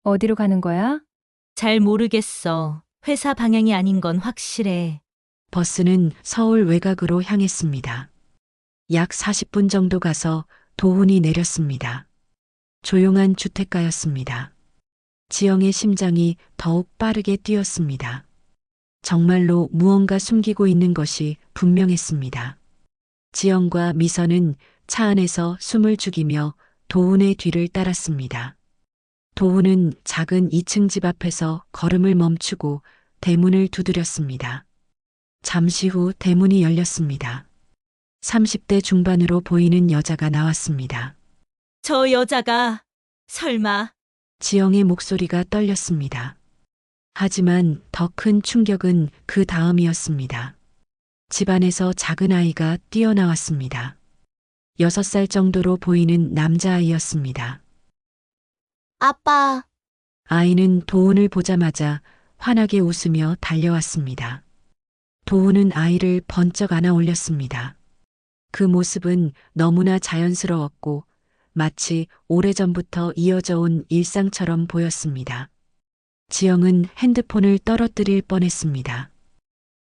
어디로 가는 거야? 잘 모르겠어. 회사 방향이 아닌 건 확실해. 버스는 서울 외곽으로 향했습니다. 약 40분 정도 가서 도훈이 내렸습니다. 조용한 주택가였습니다. 지영의 심장이 더욱 빠르게 뛰었습니다. 정말로 무언가 숨기고 있는 것이 분명했습니다. 지영과 미선은 차 안에서 숨을 죽이며 도훈의 뒤를 따랐습니다. 도훈은 작은 2층 집 앞에서 걸음을 멈추고 대문을 두드렸습니다. 잠시 후 대문이 열렸습니다. 30대 중반으로 보이는 여자가 나왔습니다. 저 여자가 설마 지영의 목소리가 떨렸습니다. 하지만 더 큰 충격은 그 다음이었습니다. 집안에서 작은 아이가 뛰어나왔습니다. 6살 정도로 보이는 남자아이였습니다. 아빠, 아이는 도훈을 보자마자 환하게 웃으며 달려왔습니다. 도훈은 아이를 번쩍 안아 올렸습니다. 그 모습은 너무나 자연스러웠고 마치 오래전부터 이어져 온 일상처럼 보였습니다. 지영은 핸드폰을 떨어뜨릴 뻔했습니다.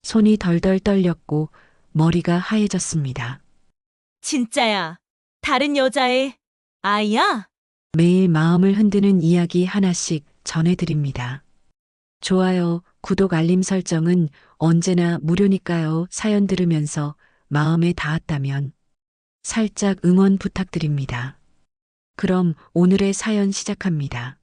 손이 덜덜 떨렸고 머리가 하얘졌습니다. 진짜야. 다른 여자의 아이야? 매일 마음을 흔드는 이야기 하나씩 전해드립니다. 좋아요, 구독 알림 설정은 언제나 무료니까요. 사연 들으면서 마음에 닿았다면 살짝 응원 부탁드립니다. 그럼 오늘의 사연 시작합니다.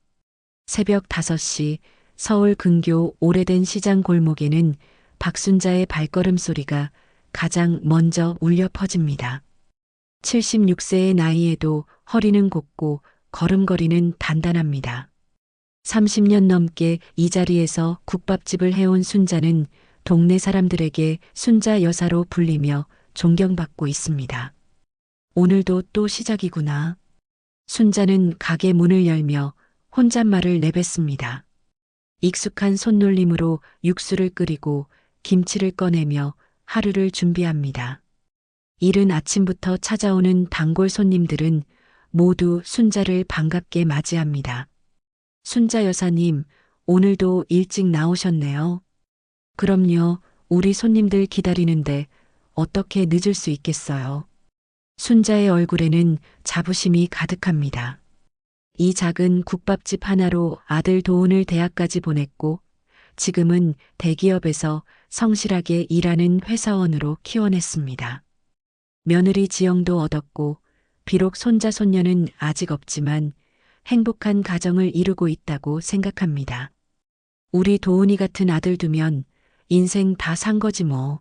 새벽 5시 서울 근교 오래된 시장 골목에는 박순자의 발걸음 소리가 가장 먼저 울려 퍼집니다. 76세의 나이에도 허리는 곱고 걸음걸이는 단단합니다. 30년 넘게 이 자리에서 국밥집을 해온 순자는 동네 사람들에게 순자 여사로 불리며 존경받고 있습니다. 오늘도 또 시작이구나. 순자는 가게 문을 열며 혼잣말을 내뱉습니다. 익숙한 손놀림으로 육수를 끓이고 김치를 꺼내며 하루를 준비합니다. 이른 아침부터 찾아오는 단골 손님들은 모두 순자를 반갑게 맞이합니다. 순자 여사님, 오늘도 일찍 나오셨네요. 그럼요, 우리 손님들 기다리는데 어떻게 늦을 수 있겠어요. 순자의 얼굴에는 자부심이 가득합니다. 이 작은 국밥집 하나로 아들 도훈을 대학까지 보냈고 지금은 대기업에서 성실하게 일하는 회사원으로 키워냈습니다. 며느리 지영도 얻었고 비록 손자 손녀는 아직 없지만 행복한 가정을 이루고 있다고 생각합니다. 우리 도훈이 같은 아들 두면 인생 다 산 거지 뭐.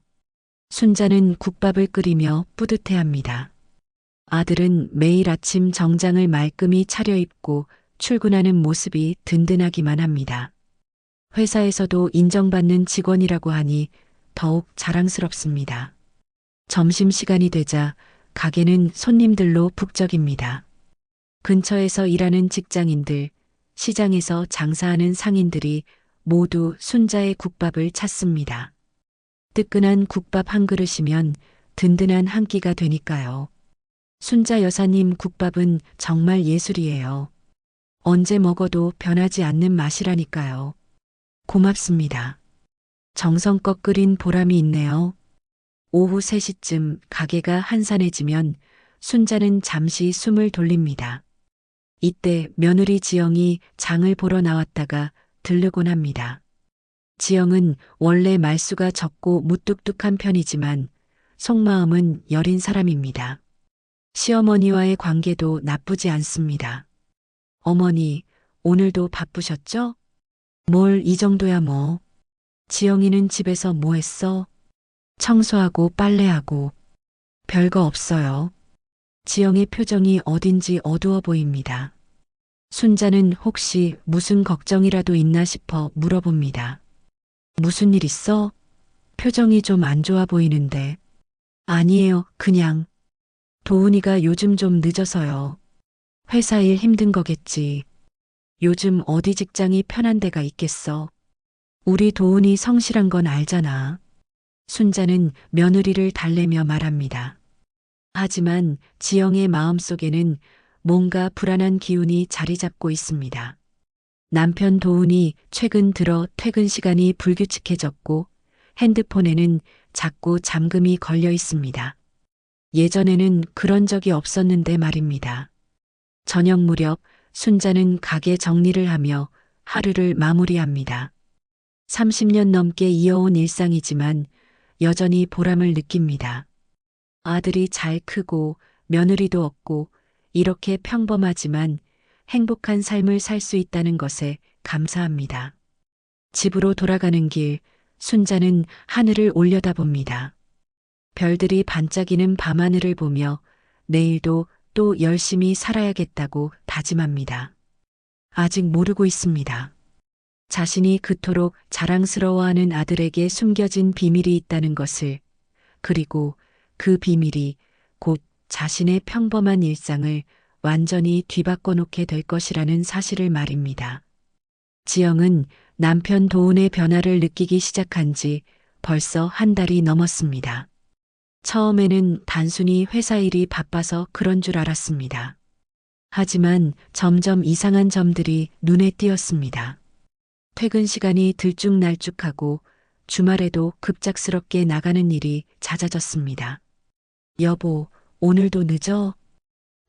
순자는 국밥을 끓이며 뿌듯해합니다. 아들은 매일 아침 정장을 말끔히 차려입고 출근하는 모습이 든든하기만 합니다. 회사에서도 인정받는 직원이라고 하니 더욱 자랑스럽습니다. 점심시간이 되자 가게는 손님들로 북적입니다. 근처에서 일하는 직장인들, 시장에서 장사하는 상인들이 모두 순자의 국밥을 찾습니다. 뜨끈한 국밥 한 그릇이면 든든한 한 끼가 되니까요. 순자 여사님 국밥은 정말 예술이에요. 언제 먹어도 변하지 않는 맛이라니까요. 고맙습니다. 정성껏 끓인 보람이 있네요. 오후 3시쯤 가게가 한산해지면 순자는 잠시 숨을 돌립니다. 이때 며느리 지영이 장을 보러 나왔다가 들르곤 합니다. 지영은 원래 말수가 적고 무뚝뚝한 편이지만 속마음은 여린 사람입니다. 시어머니와의 관계도 나쁘지 않습니다. 어머니, 오늘도 바쁘셨죠? 뭘 이 정도야 뭐. 지영이는 집에서 뭐 했어? 청소하고 빨래하고. 별거 없어요. 지영의 표정이 어딘지 어두워 보입니다. 순자는 혹시 무슨 걱정이라도 있나 싶어 물어봅니다. 무슨 일 있어? 표정이 좀 안 좋아 보이는데. 아니에요, 그냥. 도훈이가 요즘 좀 늦어서요. 회사 일 힘든 거겠지. 요즘 어디 직장이 편한 데가 있겠어. 우리 도훈이 성실한 건 알잖아. 순자는 며느리를 달래며 말합니다. 하지만 지영의 마음속에는 뭔가 불안한 기운이 자리 잡고 있습니다. 남편 도훈이 최근 들어 퇴근 시간이 불규칙해졌고 핸드폰에는 자꾸 잠금이 걸려 있습니다. 예전에는 그런 적이 없었는데 말입니다. 저녁 무렵 순자는 가게 정리를 하며 하루를 마무리합니다. 30년 넘게 이어온 일상이지만 여전히 보람을 느낍니다. 아들이 잘 크고 며느리도 없고 이렇게 평범하지만 행복한 삶을 살 수 있다는 것에 감사합니다. 집으로 돌아가는 길, 순자는 하늘을 올려다봅니다. 별들이 반짝이는 밤하늘을 보며 내일도 또 열심히 살아야겠다고 다짐합니다. 아직 모르고 있습니다. 자신이 그토록 자랑스러워하는 아들에게 숨겨진 비밀이 있다는 것을, 그리고 그 비밀이 곧 자신의 평범한 일상을 완전히 뒤바꿔 놓게 될 것이라는 사실을 말입니다. 지영은 남편 도훈의 변화를 느끼기 시작한 지 벌써 한 달이 넘었습니다. 처음에는 단순히 회사 일이 바빠서 그런 줄 알았습니다. 하지만 점점 이상한 점들이 눈에 띄었습니다. 퇴근 시간이 들쭉날쭉하고 주말에도 급작스럽게 나가는 일이 잦아졌습니다. 여보, 오늘도 늦어?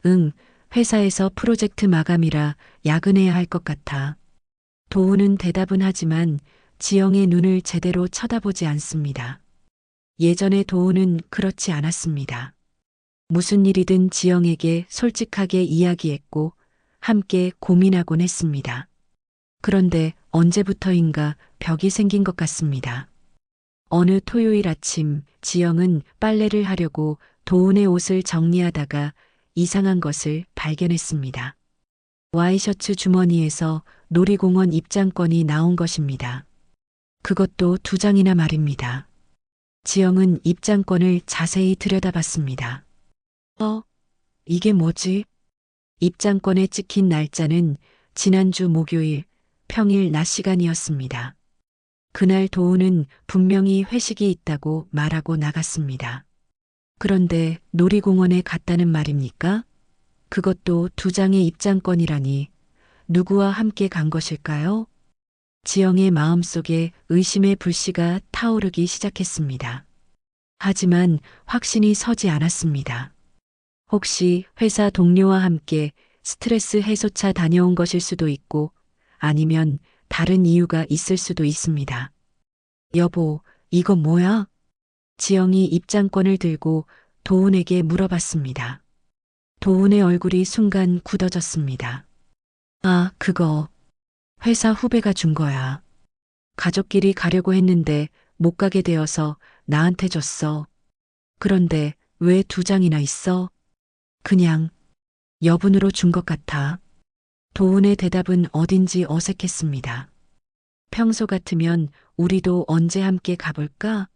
응, 회사에서 프로젝트 마감이라 야근해야 할 것 같아. 도훈은 대답은 하지만 지영의 눈을 제대로 쳐다보지 않습니다. 예전에 도훈은 그렇지 않았습니다. 무슨 일이든 지영에게 솔직하게 이야기했고 함께 고민하곤 했습니다. 그런데 언제부터인가 벽이 생긴 것 같습니다. 어느 토요일 아침 지영은 빨래를 하려고 도훈의 옷을 정리하다가 이상한 것을 발견했습니다. 와이셔츠 주머니에서 놀이공원 입장권이 나온 것입니다. 그것도 2장이나 말입니다. 지영은 입장권을 자세히 들여다봤습니다. 이게 뭐지? 입장권에 찍힌 날짜는 지난주 목요일 평일 낮 시간이었습니다. 그날 도훈은 분명히 회식이 있다고 말하고 나갔습니다. 그런데 놀이공원에 갔다는 말입니까? 그것도 2장의 입장권이라니 누구와 함께 간 것일까요? 지영의 마음속에 의심의 불씨가 타오르기 시작했습니다. 하지만 확신이 서지 않았습니다. 혹시 회사 동료와 함께 스트레스 해소차 다녀온 것일 수도 있고 아니면 다른 이유가 있을 수도 있습니다. 여보, 이거 뭐야? 지영이 입장권을 들고 도훈에게 물어봤습니다. 도훈의 얼굴이 순간 굳어졌습니다. 아, 그거. 회사 후배가 준 거야. 가족끼리 가려고 했는데 못 가게 되어서 나한테 줬어. 그런데 왜 2장이나 있어? 그냥 여분으로 준 것 같아. 도훈의 대답은 어딘지 어색했습니다. 평소 같으면 우리도 언제 함께 가볼까?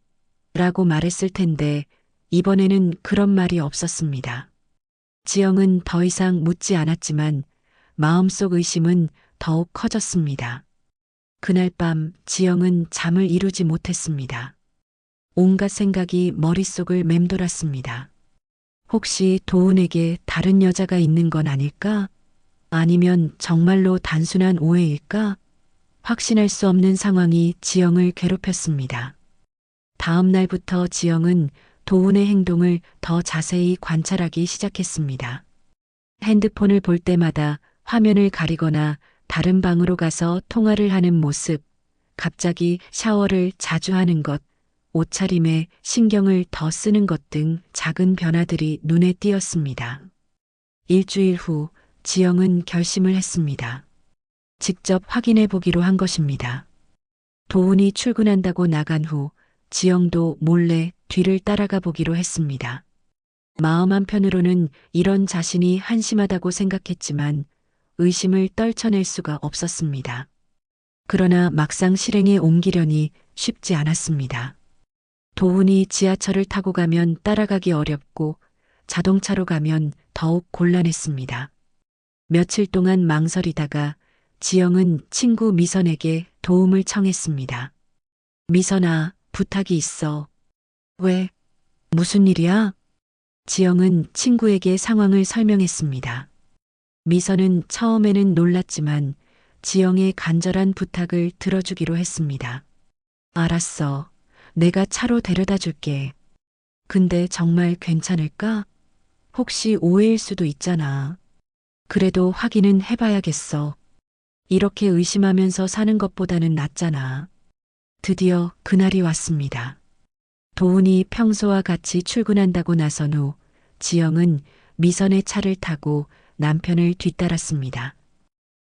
라고 말했을 텐데 이번에는 그런 말이 없었습니다. 지영은 더 이상 묻지 않았지만 마음속 의심은 더욱 커졌습니다. 그날 밤 지영은 잠을 이루지 못했습니다. 온갖 생각이 머릿속을 맴돌았습니다. 혹시 도훈에게 다른 여자가 있는 건 아닐까? 아니면 정말로 단순한 오해일까? 확신할 수 없는 상황이 지영을 괴롭혔습니다. 다음 날부터 지영은 도훈의 행동을 더 자세히 관찰하기 시작했습니다. 핸드폰을 볼 때마다 화면을 가리거나 다른 방으로 가서 통화를 하는 모습, 갑자기 샤워를 자주 하는 것, 옷차림에 신경을 더 쓰는 것 등 작은 변화들이 눈에 띄었습니다. 일주일 후 지영은 결심을 했습니다. 직접 확인해 보기로 한 것입니다. 도훈이 출근한다고 나간 후 지영도 몰래 뒤를 따라가 보기로 했습니다. 마음 한편으로는 이런 자신이 한심하다고 생각했지만 의심을 떨쳐낼 수가 없었습니다. 그러나 막상 실행에 옮기려니 쉽지 않았습니다. 도훈이 지하철을 타고 가면 따라가기 어렵고 자동차로 가면 더욱 곤란했습니다. 며칠 동안 망설이다가 지영은 친구 미선에게 도움을 청했습니다. 미선아, 부탁이 있어. 왜? 무슨 일이야? 지영은 친구에게 상황을 설명했습니다. 미선은 처음에는 놀랐지만 지영의 간절한 부탁을 들어주기로 했습니다. 알았어. 내가 차로 데려다 줄게. 근데 정말 괜찮을까? 혹시 오해일 수도 있잖아. 그래도 확인은 해봐야겠어. 이렇게 의심하면서 사는 것보다는 낫잖아. 드디어 그날이 왔습니다. 도훈이 평소와 같이 출근한다고 나선 후 지영은 미선의 차를 타고 남편을 뒤따랐습니다.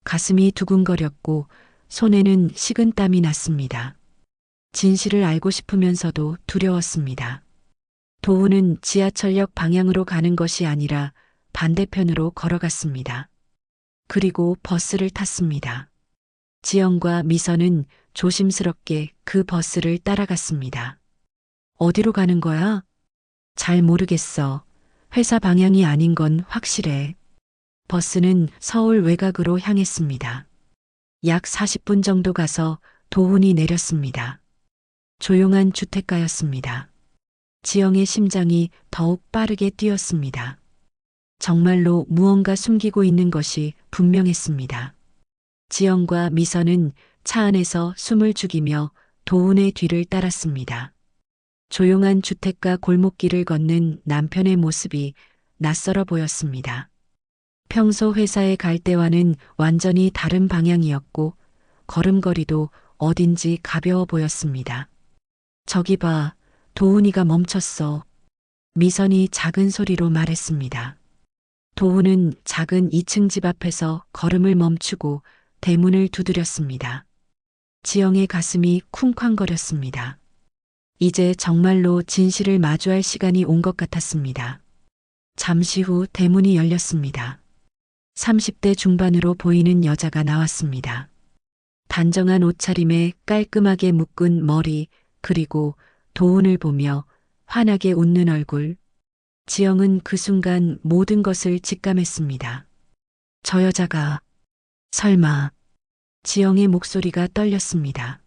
가슴이 두근거렸고 손에는 식은땀이 났습니다. 진실을 알고 싶으면서도 두려웠습니다. 도훈은 지하철역 방향으로 가는 것이 아니라 반대편으로 걸어갔습니다. 그리고 버스를 탔습니다. 지영과 미선은 조심스럽게 그 버스를 따라갔습니다. 어디로 가는 거야? 잘 모르겠어. 회사 방향이 아닌 건 확실해. 버스는 서울 외곽으로 향했습니다. 약 40분 정도 가서 도훈이 내렸습니다. 조용한 주택가였습니다. 지영의 심장이 더욱 빠르게 뛰었습니다. 정말로 무언가 숨기고 있는 것이 분명했습니다. 지영과 미선은 차 안에서 숨을 죽이며 도훈의 뒤를 따랐습니다. 조용한 주택가 골목길을 걷는 남편의 모습이 낯설어 보였습니다. 평소 회사에 갈 때와는 완전히 다른 방향이었고 걸음걸이도 어딘지 가벼워 보였습니다. 저기 봐, 도훈이가 멈췄어. 미선이 작은 소리로 말했습니다. 도훈은 작은 2층 집 앞에서 걸음을 멈추고 대문을 두드렸습니다. 지영의 가슴이 쿵쾅거렸습니다. 이제 정말로 진실을 마주할 시간이 온 것 같았습니다. 잠시 후 대문이 열렸습니다. 30대 중반으로 보이는 여자가 나왔습니다. 단정한 옷차림에 깔끔하게 묶은 머리, 그리고 도훈을 보며 환하게 웃는 얼굴. 지영은 그 순간 모든 것을 직감했습니다. 저 여자가 설마. 지영의 목소리가 떨렸습니다.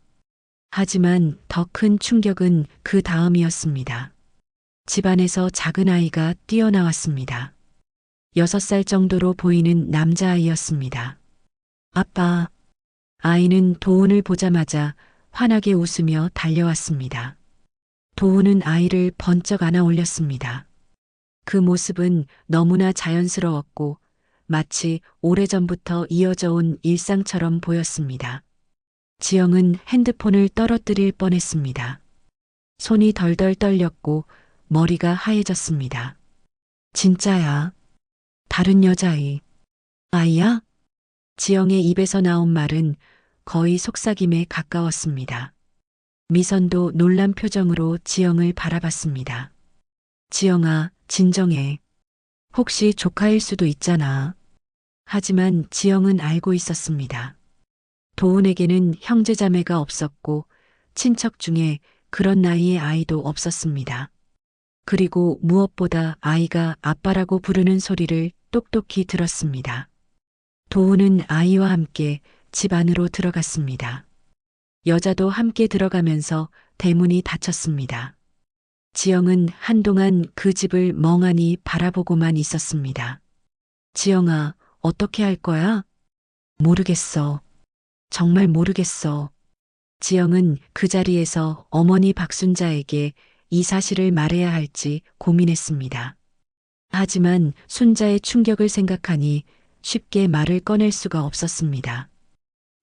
하지만 더 큰 충격은 그 다음이었습니다. 집안에서 작은 아이가 뛰어나왔습니다. 6살 정도로 보이는 남자아이였습니다. 아빠. 아이는 도훈을 보자마자 환하게 웃으며 달려왔습니다. 도훈은 아이를 번쩍 안아 올렸습니다. 그 모습은 너무나 자연스러웠고 마치 오래전부터 이어져 온 일상처럼 보였습니다. 지영은 핸드폰을 떨어뜨릴 뻔했습니다. 손이 덜덜 떨렸고 머리가 하얘졌습니다. 진짜야. 다른 여자아이. 아이야? 지영의 입에서 나온 말은 거의 속삭임에 가까웠습니다. 미선도 놀란 표정으로 지영을 바라봤습니다. 지영아, 진정해. 혹시 조카일 수도 있잖아. 하지만 지영은 알고 있었습니다. 도훈에게는 형제자매가 없었고 친척 중에 그런 나이의 아이도 없었습니다. 그리고 무엇보다 아이가 아빠라고 부르는 소리를 똑똑히 들었습니다. 도훈은 아이와 함께 집 안으로 들어갔습니다. 여자도 함께 들어가면서 대문이 닫혔습니다. 지영은 한동안 그 집을 멍하니 바라보고만 있었습니다. 지영아, 어떻게 할 거야? 모르겠어. 정말 모르겠어. 지영은 그 자리에서 어머니 박순자에게 이 사실을 말해야 할지 고민했습니다. 하지만 순자의 충격을 생각하니 쉽게 말을 꺼낼 수가 없었습니다.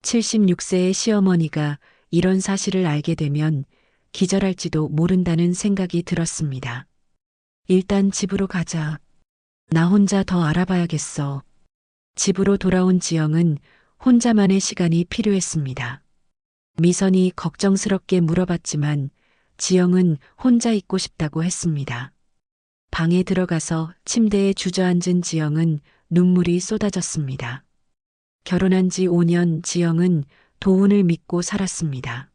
76세의 시어머니가 이런 사실을 알게 되면 기절할지도 모른다는 생각이 들었습니다. 일단 집으로 가자. 나 혼자 더 알아봐야겠어. 집으로 돌아온 지영은 혼자만의 시간이 필요했습니다. 미선이 걱정스럽게 물어봤지만 지영은 혼자 있고 싶다고 했습니다. 방에 들어가서 침대에 주저앉은 지영은 눈물이 쏟아졌습니다. 결혼한 지 5년 지영은 도훈을 믿고 살았습니다.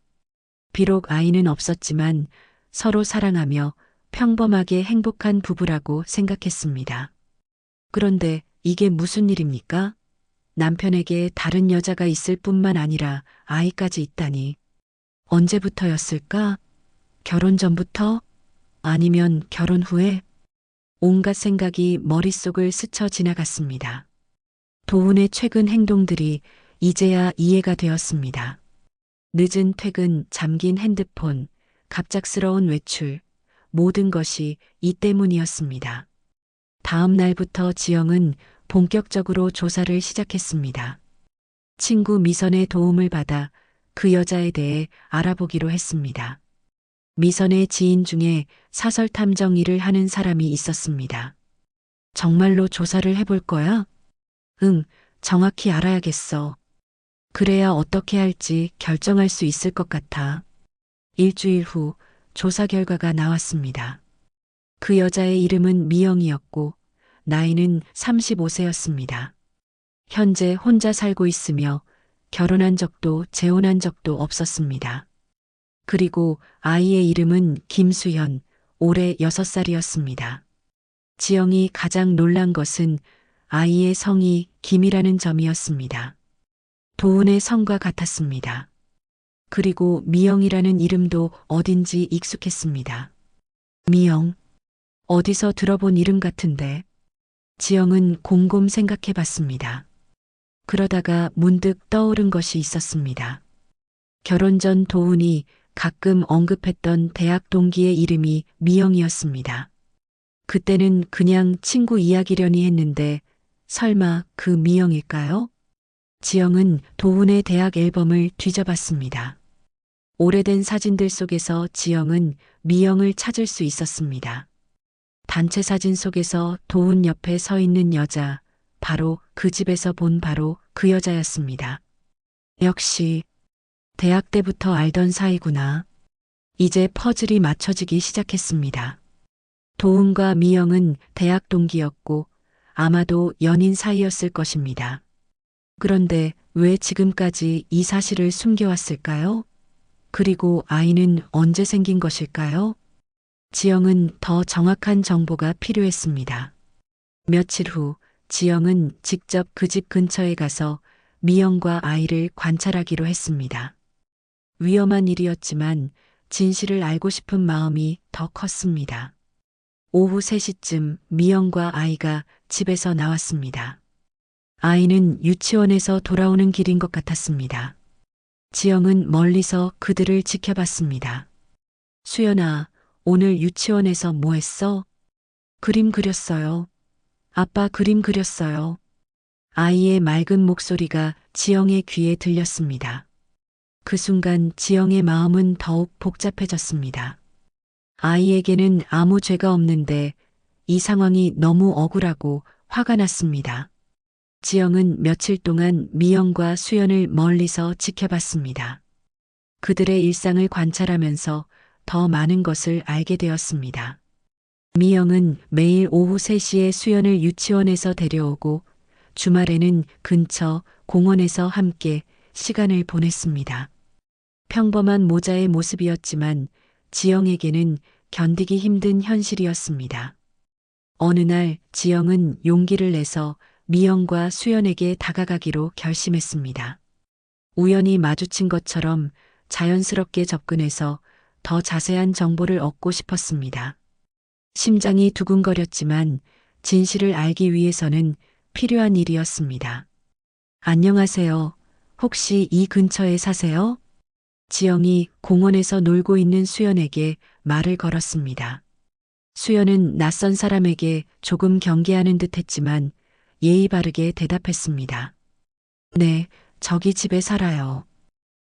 비록 아이는 없었지만 서로 사랑하며 평범하게 행복한 부부라고 생각했습니다. 그런데 이게 무슨 일입니까? 남편에게 다른 여자가 있을 뿐만 아니라 아이까지 있다니. 언제부터였을까? 결혼 전부터? 아니면 결혼 후에? 온갖 생각이 머릿속을 스쳐 지나갔습니다. 도훈의 최근 행동들이 이제야 이해가 되었습니다. 늦은 퇴근, 잠긴 핸드폰, 갑작스러운 외출, 모든 것이 이 때문이었습니다. 다음 날부터 지영은 본격적으로 조사를 시작했습니다. 친구 미선의 도움을 받아 그 여자에 대해 알아보기로 했습니다. 미선의 지인 중에 사설 탐정 일을 하는 사람이 있었습니다. 정말로 조사를 해볼 거야? 응, 정확히 알아야겠어. 그래야 어떻게 할지 결정할 수 있을 것 같아. 일주일 후 조사 결과가 나왔습니다. 그 여자의 이름은 미영이었고 나이는 35세였습니다. 현재 혼자 살고 있으며 결혼한 적도 재혼한 적도 없었습니다. 그리고 아이의 이름은 김수현, 올해 6살이었습니다. 지영이 가장 놀란 것은 아이의 성이 김이라는 점이었습니다. 도훈의 성과 같았습니다. 그리고 미영이라는 이름도 어딘지 익숙했습니다. 미영, 어디서 들어본 이름 같은데. 지영은 곰곰 생각해 봤습니다. 그러다가 문득 떠오른 것이 있었습니다. 결혼 전 도훈이 가끔 언급했던 대학 동기의 이름이 미영이었습니다. 그때는 그냥 친구 이야기려니 했는데 설마 그 미영일까요? 지영은 도훈의 대학 앨범을 뒤져봤습니다. 오래된 사진들 속에서 지영은 미영을 찾을 수 있었습니다. 단체 사진 속에서 도훈 옆에 서 있는 여자, 바로 그 집에서 본 바로 그 여자였습니다. 역시 대학 때부터 알던 사이구나. 이제 퍼즐이 맞춰지기 시작했습니다. 도훈과 미영은 대학 동기였고 아마도 연인 사이였을 것입니다. 그런데 왜 지금까지 이 사실을 숨겨왔을까요? 그리고 아이는 언제 생긴 것일까요? 지영은 더 정확한 정보가 필요했습니다. 며칠 후 지영은 직접 그 집 근처에 가서 미영과 아이를 관찰하기로 했습니다. 위험한 일이었지만 진실을 알고 싶은 마음이 더 컸습니다. 오후 3시쯤 미영과 아이가 집에서 나왔습니다. 아이는 유치원에서 돌아오는 길인 것 같았습니다. 지영은 멀리서 그들을 지켜봤습니다. 수연아, 오늘 유치원에서 뭐 했어? 그림 그렸어요. 아빠 그림 그렸어요. 아이의 맑은 목소리가 지영의 귀에 들렸습니다. 그 순간 지영의 마음은 더욱 복잡해졌습니다. 아이에게는 아무 죄가 없는데 이 상황이 너무 억울하고 화가 났습니다. 지영은 며칠 동안 미영과 수연을 멀리서 지켜봤습니다. 그들의 일상을 관찰하면서 더 많은 것을 알게 되었습니다. 미영은 매일 오후 3시에 수연을 유치원에서 데려오고 주말에는 근처 공원에서 함께 시간을 보냈습니다. 평범한 모자의 모습이었지만 지영에게는 견디기 힘든 현실이었습니다. 어느 날 지영은 용기를 내서 미영과 수연에게 다가가기로 결심했습니다. 우연히 마주친 것처럼 자연스럽게 접근해서 더 자세한 정보를 얻고 싶었습니다. 심장이 두근거렸지만 진실을 알기 위해서는 필요한 일이었습니다. 안녕하세요. 혹시 이 근처에 사세요? 지영이 공원에서 놀고 있는 수연에게 말을 걸었습니다. 수연은 낯선 사람에게 조금 경계하는 듯 했지만 예의 바르게 대답했습니다. 네, 저기 집에 살아요.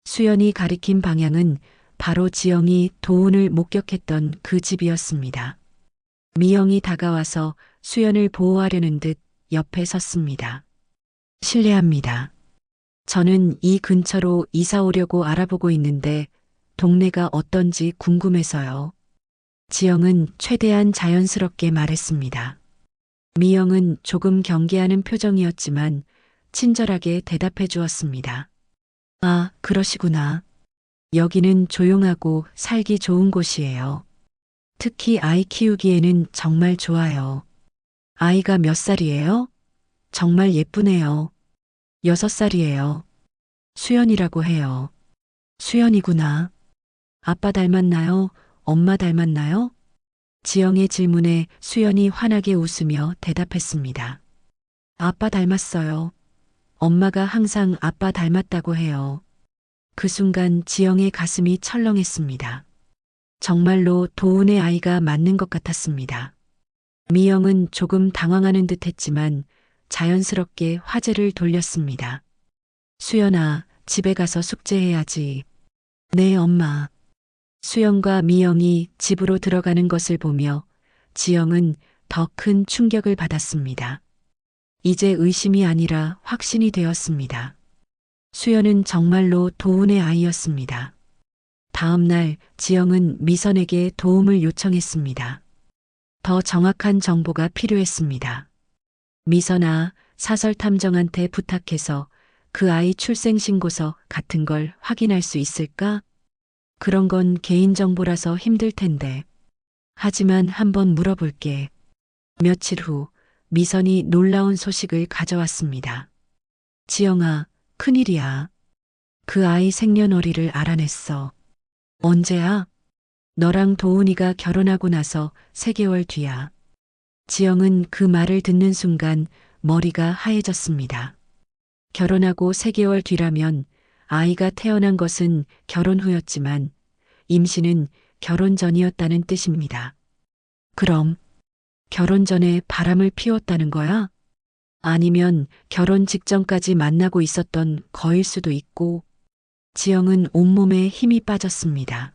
수연이 가리킨 방향은 바로 지영이 도훈을 목격했던 그 집이었습니다. 미영이 다가와서 수연을 보호하려는 듯 옆에 섰습니다. 실례합니다. 저는 이 근처로 이사 오려고 알아보고 있는데 동네가 어떤지 궁금해서요. 지영은 최대한 자연스럽게 말했습니다. 미영은 조금 경계하는 표정이었지만 친절하게 대답해 주었습니다. 아, 그러시구나. 여기는 조용하고 살기 좋은 곳이에요. 특히 아이 키우기에는 정말 좋아요. 아이가 몇 살이에요? 정말 예쁘네요. 6살이에요. 수연이라고 해요. 수연이구나. 아빠 닮았나요? 엄마 닮았나요? 지영의 질문에 수연이 환하게 웃으며 대답했습니다. 아빠 닮았어요. 엄마가 항상 아빠 닮았다고 해요. 그 순간 지영의 가슴이 철렁했습니다. 정말로 도훈의 아이가 맞는 것 같았습니다. 미영은 조금 당황하는 듯 했지만 자연스럽게 화제를 돌렸습니다. 수연아, 집에 가서 숙제해야지. 네, 엄마. 수연과 미영이 집으로 들어가는 것을 보며 지영은 더 큰 충격을 받았습니다. 이제 의심이 아니라 확신이 되었습니다. 수연은 정말로 도훈의 아이였습니다. 다음 날 지영은 미선에게 도움을 요청했습니다. 더 정확한 정보가 필요했습니다. 미선아, 사설탐정한테 부탁해서 그 아이 출생신고서 같은 걸 확인할 수 있을까? 그런 건 개인정보라서 힘들 텐데. 하지만 한번 물어볼게. 며칠 후 미선이 놀라운 소식을 가져왔습니다. 지영아, 큰일이야. 그 아이 생년월일을 알아냈어. 언제야? 너랑 도훈이가 결혼하고 나서 3개월 뒤야. 지영은 그 말을 듣는 순간 머리가 하얘졌습니다. 결혼하고 3개월 뒤라면 아이가 태어난 것은 결혼 후였지만 임신은 결혼 전이었다는 뜻입니다. 그럼 결혼 전에 바람을 피웠다는 거야? 아니면 결혼 직전까지 만나고 있었던 거일 수도 있고. 지영은 온몸에 힘이 빠졌습니다.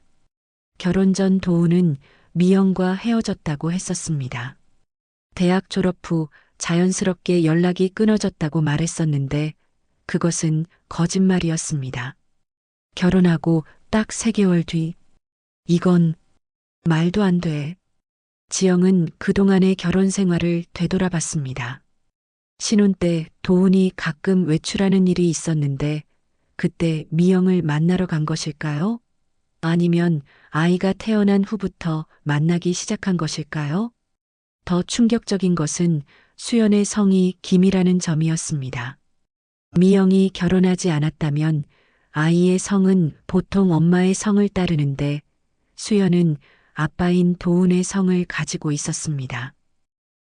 결혼 전 도훈은 미영과 헤어졌다고 했었습니다. 대학 졸업 후 자연스럽게 연락이 끊어졌다고 말했었는데 그것은 거짓말이었습니다. 결혼하고 딱 3개월 뒤. 이건 말도 안 돼. 지영은 그동안의 결혼 생활을 되돌아봤습니다. 신혼 때 도훈이 가끔 외출하는 일이 있었는데 그때 미영을 만나러 간 것일까요? 아니면 아이가 태어난 후부터 만나기 시작한 것일까요? 더 충격적인 것은 수연의 성이 김이라는 점이었습니다. 미영이 결혼하지 않았다면 아이의 성은 보통 엄마의 성을 따르는데 수연은 아빠인 도훈의 성을 가지고 있었습니다.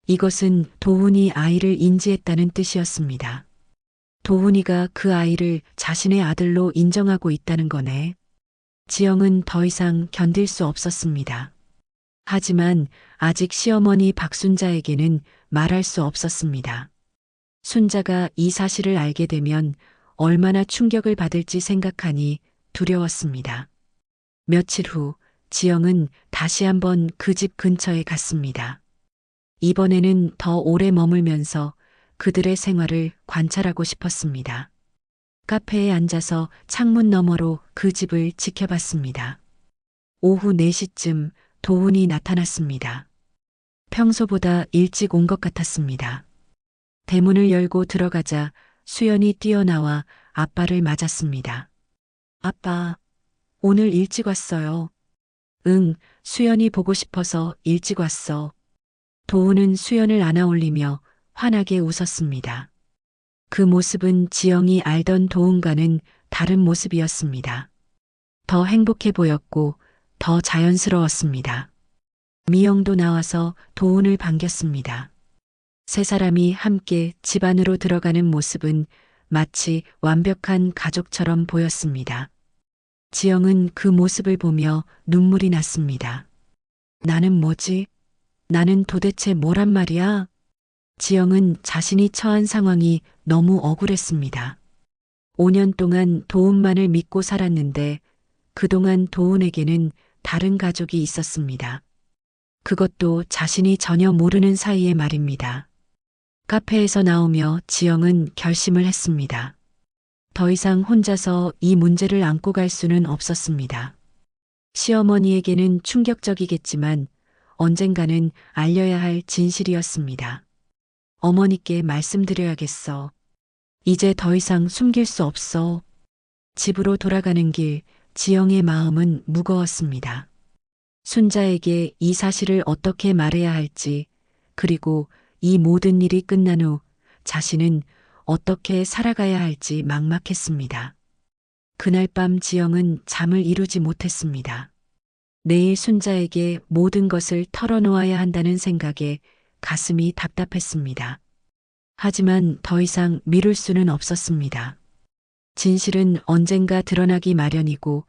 이것은 도훈이 아이를 인지했다는 뜻이었습니다. 도훈이가 그 아이를 자신의 아들로 인정하고 있다는 거네. 지영은 더 이상 견딜 수 없었습니다. 하지만 아직 시어머니 박순자에게는 말할 수 없었습니다. 순자가 이 사실을 알게 되면 얼마나 충격을 받을지 생각하니 두려웠습니다. 며칠 후 지영은 다시 한번 그 집 근처에 갔습니다. 이번에는 더 오래 머물면서 그들의 생활을 관찰하고 싶었습니다. 카페에 앉아서 창문 너머로 그 집을 지켜봤습니다. 오후 4시쯤 도훈이 나타났습니다. 평소보다 일찍 온 것 같았습니다. 대문을 열고 들어가자 수연이 뛰어나와 아빠를 맞았습니다. 아빠, 오늘 일찍 왔어요. 응, 수연이 보고 싶어서 일찍 왔어. 도훈은 수연을 안아올리며 환하게 웃었습니다. 그 모습은 지영이 알던 도훈과는 다른 모습이었습니다. 더 행복해 보였고 더 자연스러웠습니다. 미영도 나와서 도훈을 반겼습니다. 세 사람이 함께 집 안으로 들어가는 모습은 마치 완벽한 가족처럼 보였습니다. 지영은 그 모습을 보며 눈물이 났습니다. 나는 뭐지? 나는 도대체 뭐란 말이야? 지영은 자신이 처한 상황이 너무 억울했습니다. 5년 동안 도훈만을 믿고 살았는데 그동안 도훈에게는 다른 가족이 있었습니다. 그것도 자신이 전혀 모르는 사이에 말입니다. 카페에서 나오며 지영은 결심을 했습니다. 더 이상 혼자서 이 문제를 안고 갈 수는 없었습니다. 시어머니에게는 충격적이겠지만 언젠가는 알려야 할 진실이었습니다. 어머니께 말씀드려야겠어. 이제 더 이상 숨길 수 없어. 집으로 돌아가는 길, 지영의 마음은 무거웠습니다. 순자에게 이 사실을 어떻게 말해야 할지, 그리고 이 모든 일이 끝난 후 자신은 어떻게 살아가야 할지 막막했습니다. 그날 밤 지영은 잠을 이루지 못했습니다. 내일 순자에게 모든 것을 털어놓아야 한다는 생각에 가슴이 답답했습니다. 하지만 더 이상 미룰 수는 없었습니다. 진실은 언젠가 드러나기 마련이고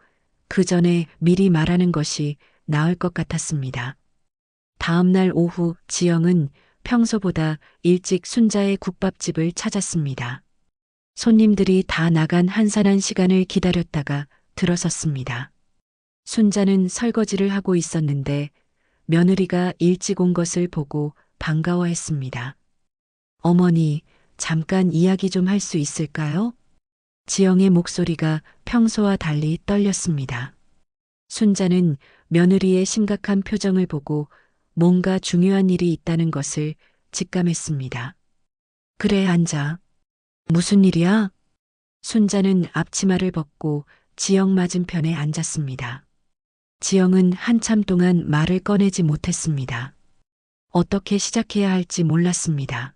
그 전에 미리 말하는 것이 나을 것 같았습니다. 다음 날 오후 지영은 평소보다 일찍 순자의 국밥집을 찾았습니다. 손님들이 다 나간 한산한 시간을 기다렸다가 들어섰습니다. 순자는 설거지를 하고 있었는데 며느리가 일찍 온 것을 보고 반가워했습니다. 어머니, 잠깐 이야기 좀 할 수 있을까요? 지영의 목소리가 평소와 달리 떨렸습니다. 순자는 며느리의 심각한 표정을 보고 뭔가 중요한 일이 있다는 것을 직감했습니다. 그래, 앉아. 무슨 일이야? 순자는 앞치마를 벗고 지영 맞은편에 앉았습니다. 지영은 한참 동안 말을 꺼내지 못했습니다. 어떻게 시작해야 할지 몰랐습니다.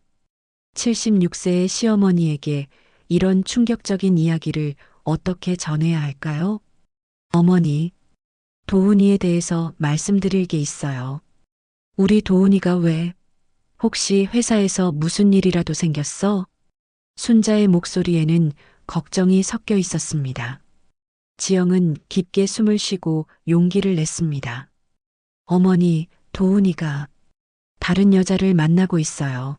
76세의 시어머니에게 이런 충격적인 이야기를 어떻게 전해야 할까요? 어머니, 도훈이에 대해서 말씀드릴 게 있어요. 우리 도훈이가 왜? 혹시 회사에서 무슨 일이라도 생겼어? 순자의 목소리에는 걱정이 섞여 있었습니다. 지영은 깊게 숨을 쉬고 용기를 냈습니다. 어머니, 도훈이가 다른 여자를 만나고 있어요.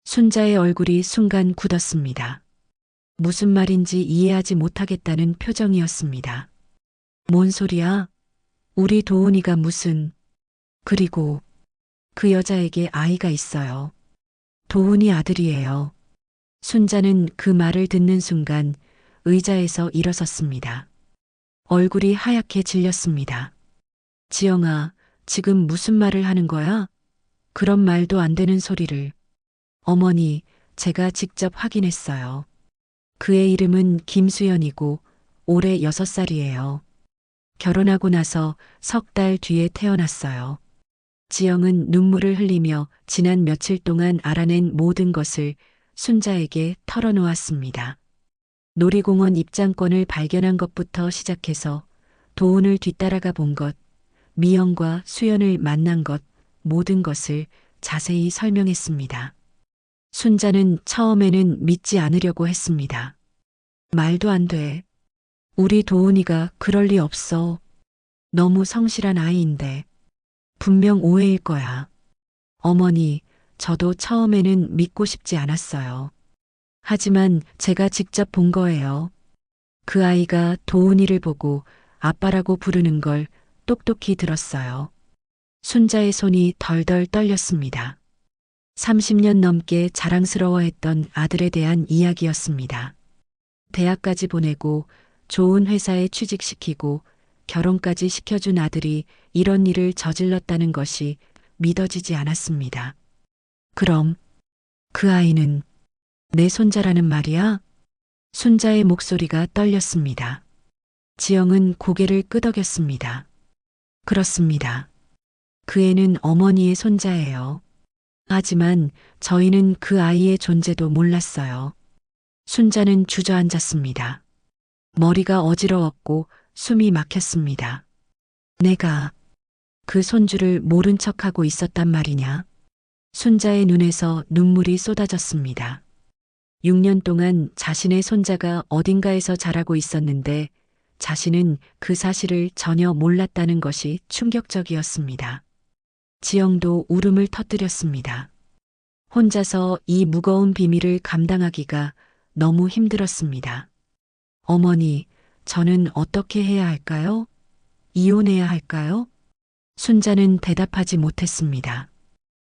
순자의 얼굴이 순간 굳었습니다. 무슨 말인지 이해하지 못하겠다는 표정이었습니다. 뭔 소리야? 우리 도훈이가 무슨... 그리고 그 여자에게 아이가 있어요. 도훈이 아들이에요. 순자는 그 말을 듣는 순간 의자에서 일어섰습니다. 얼굴이 하얗게 질렸습니다. 지영아, 지금 무슨 말을 하는 거야? 그런 말도 안 되는 소리를. 어머니, 제가 직접 확인했어요. 그의 이름은 김수연이고 올해 6살이에요. 결혼하고 나서 석 달 뒤에 태어났어요. 지영은 눈물을 흘리며 지난 며칠 동안 알아낸 모든 것을 순자에게 털어놓았습니다. 놀이공원 입장권을 발견한 것부터 시작해서 도훈을 뒤따라가 본 것, 미영과 수연을 만난 것, 모든 것을 자세히 설명했습니다. 순자는 처음에는 믿지 않으려고 했습니다. 말도 안 돼. 우리 도훈이가 그럴 리 없어. 너무 성실한 아이인데. 분명 오해일 거야. 어머니, 저도 처음에는 믿고 싶지 않았어요. 하지만 제가 직접 본 거예요. 그 아이가 도훈이를 보고 아빠라고 부르는 걸 똑똑히 들었어요. 순자의 손이 덜덜 떨렸습니다. 30년 넘게 자랑스러워했던 아들에 대한 이야기였습니다. 대학까지 보내고 좋은 회사에 취직시키고 결혼까지 시켜준 아들이 이런 일을 저질렀다는 것이 믿어지지 않았습니다. 그럼 그 아이는 내 손자라는 말이야? 순자의 목소리가 떨렸습니다. 지영은 고개를 끄덕였습니다. 그렇습니다. 그 애는 어머니의 손자예요. 하지만 저희는 그 아이의 존재도 몰랐어요. 순자는 주저앉았습니다. 머리가 어지러웠고 숨이 막혔습니다. 내가 그 손주를 모른 척하고 있었단 말이냐? 순자의 눈에서 눈물이 쏟아졌습니다. 6년 동안 자신의 손자가 어딘가에서 자라고 있었는데 자신은 그 사실을 전혀 몰랐다는 것이 충격적이었습니다. 지영도 울음을 터뜨렸습니다. 혼자서 이 무거운 비밀을 감당하기가 너무 힘들었습니다. 어머니, 저는 어떻게 해야 할까요? 이혼해야 할까요? 순자는 대답하지 못했습니다.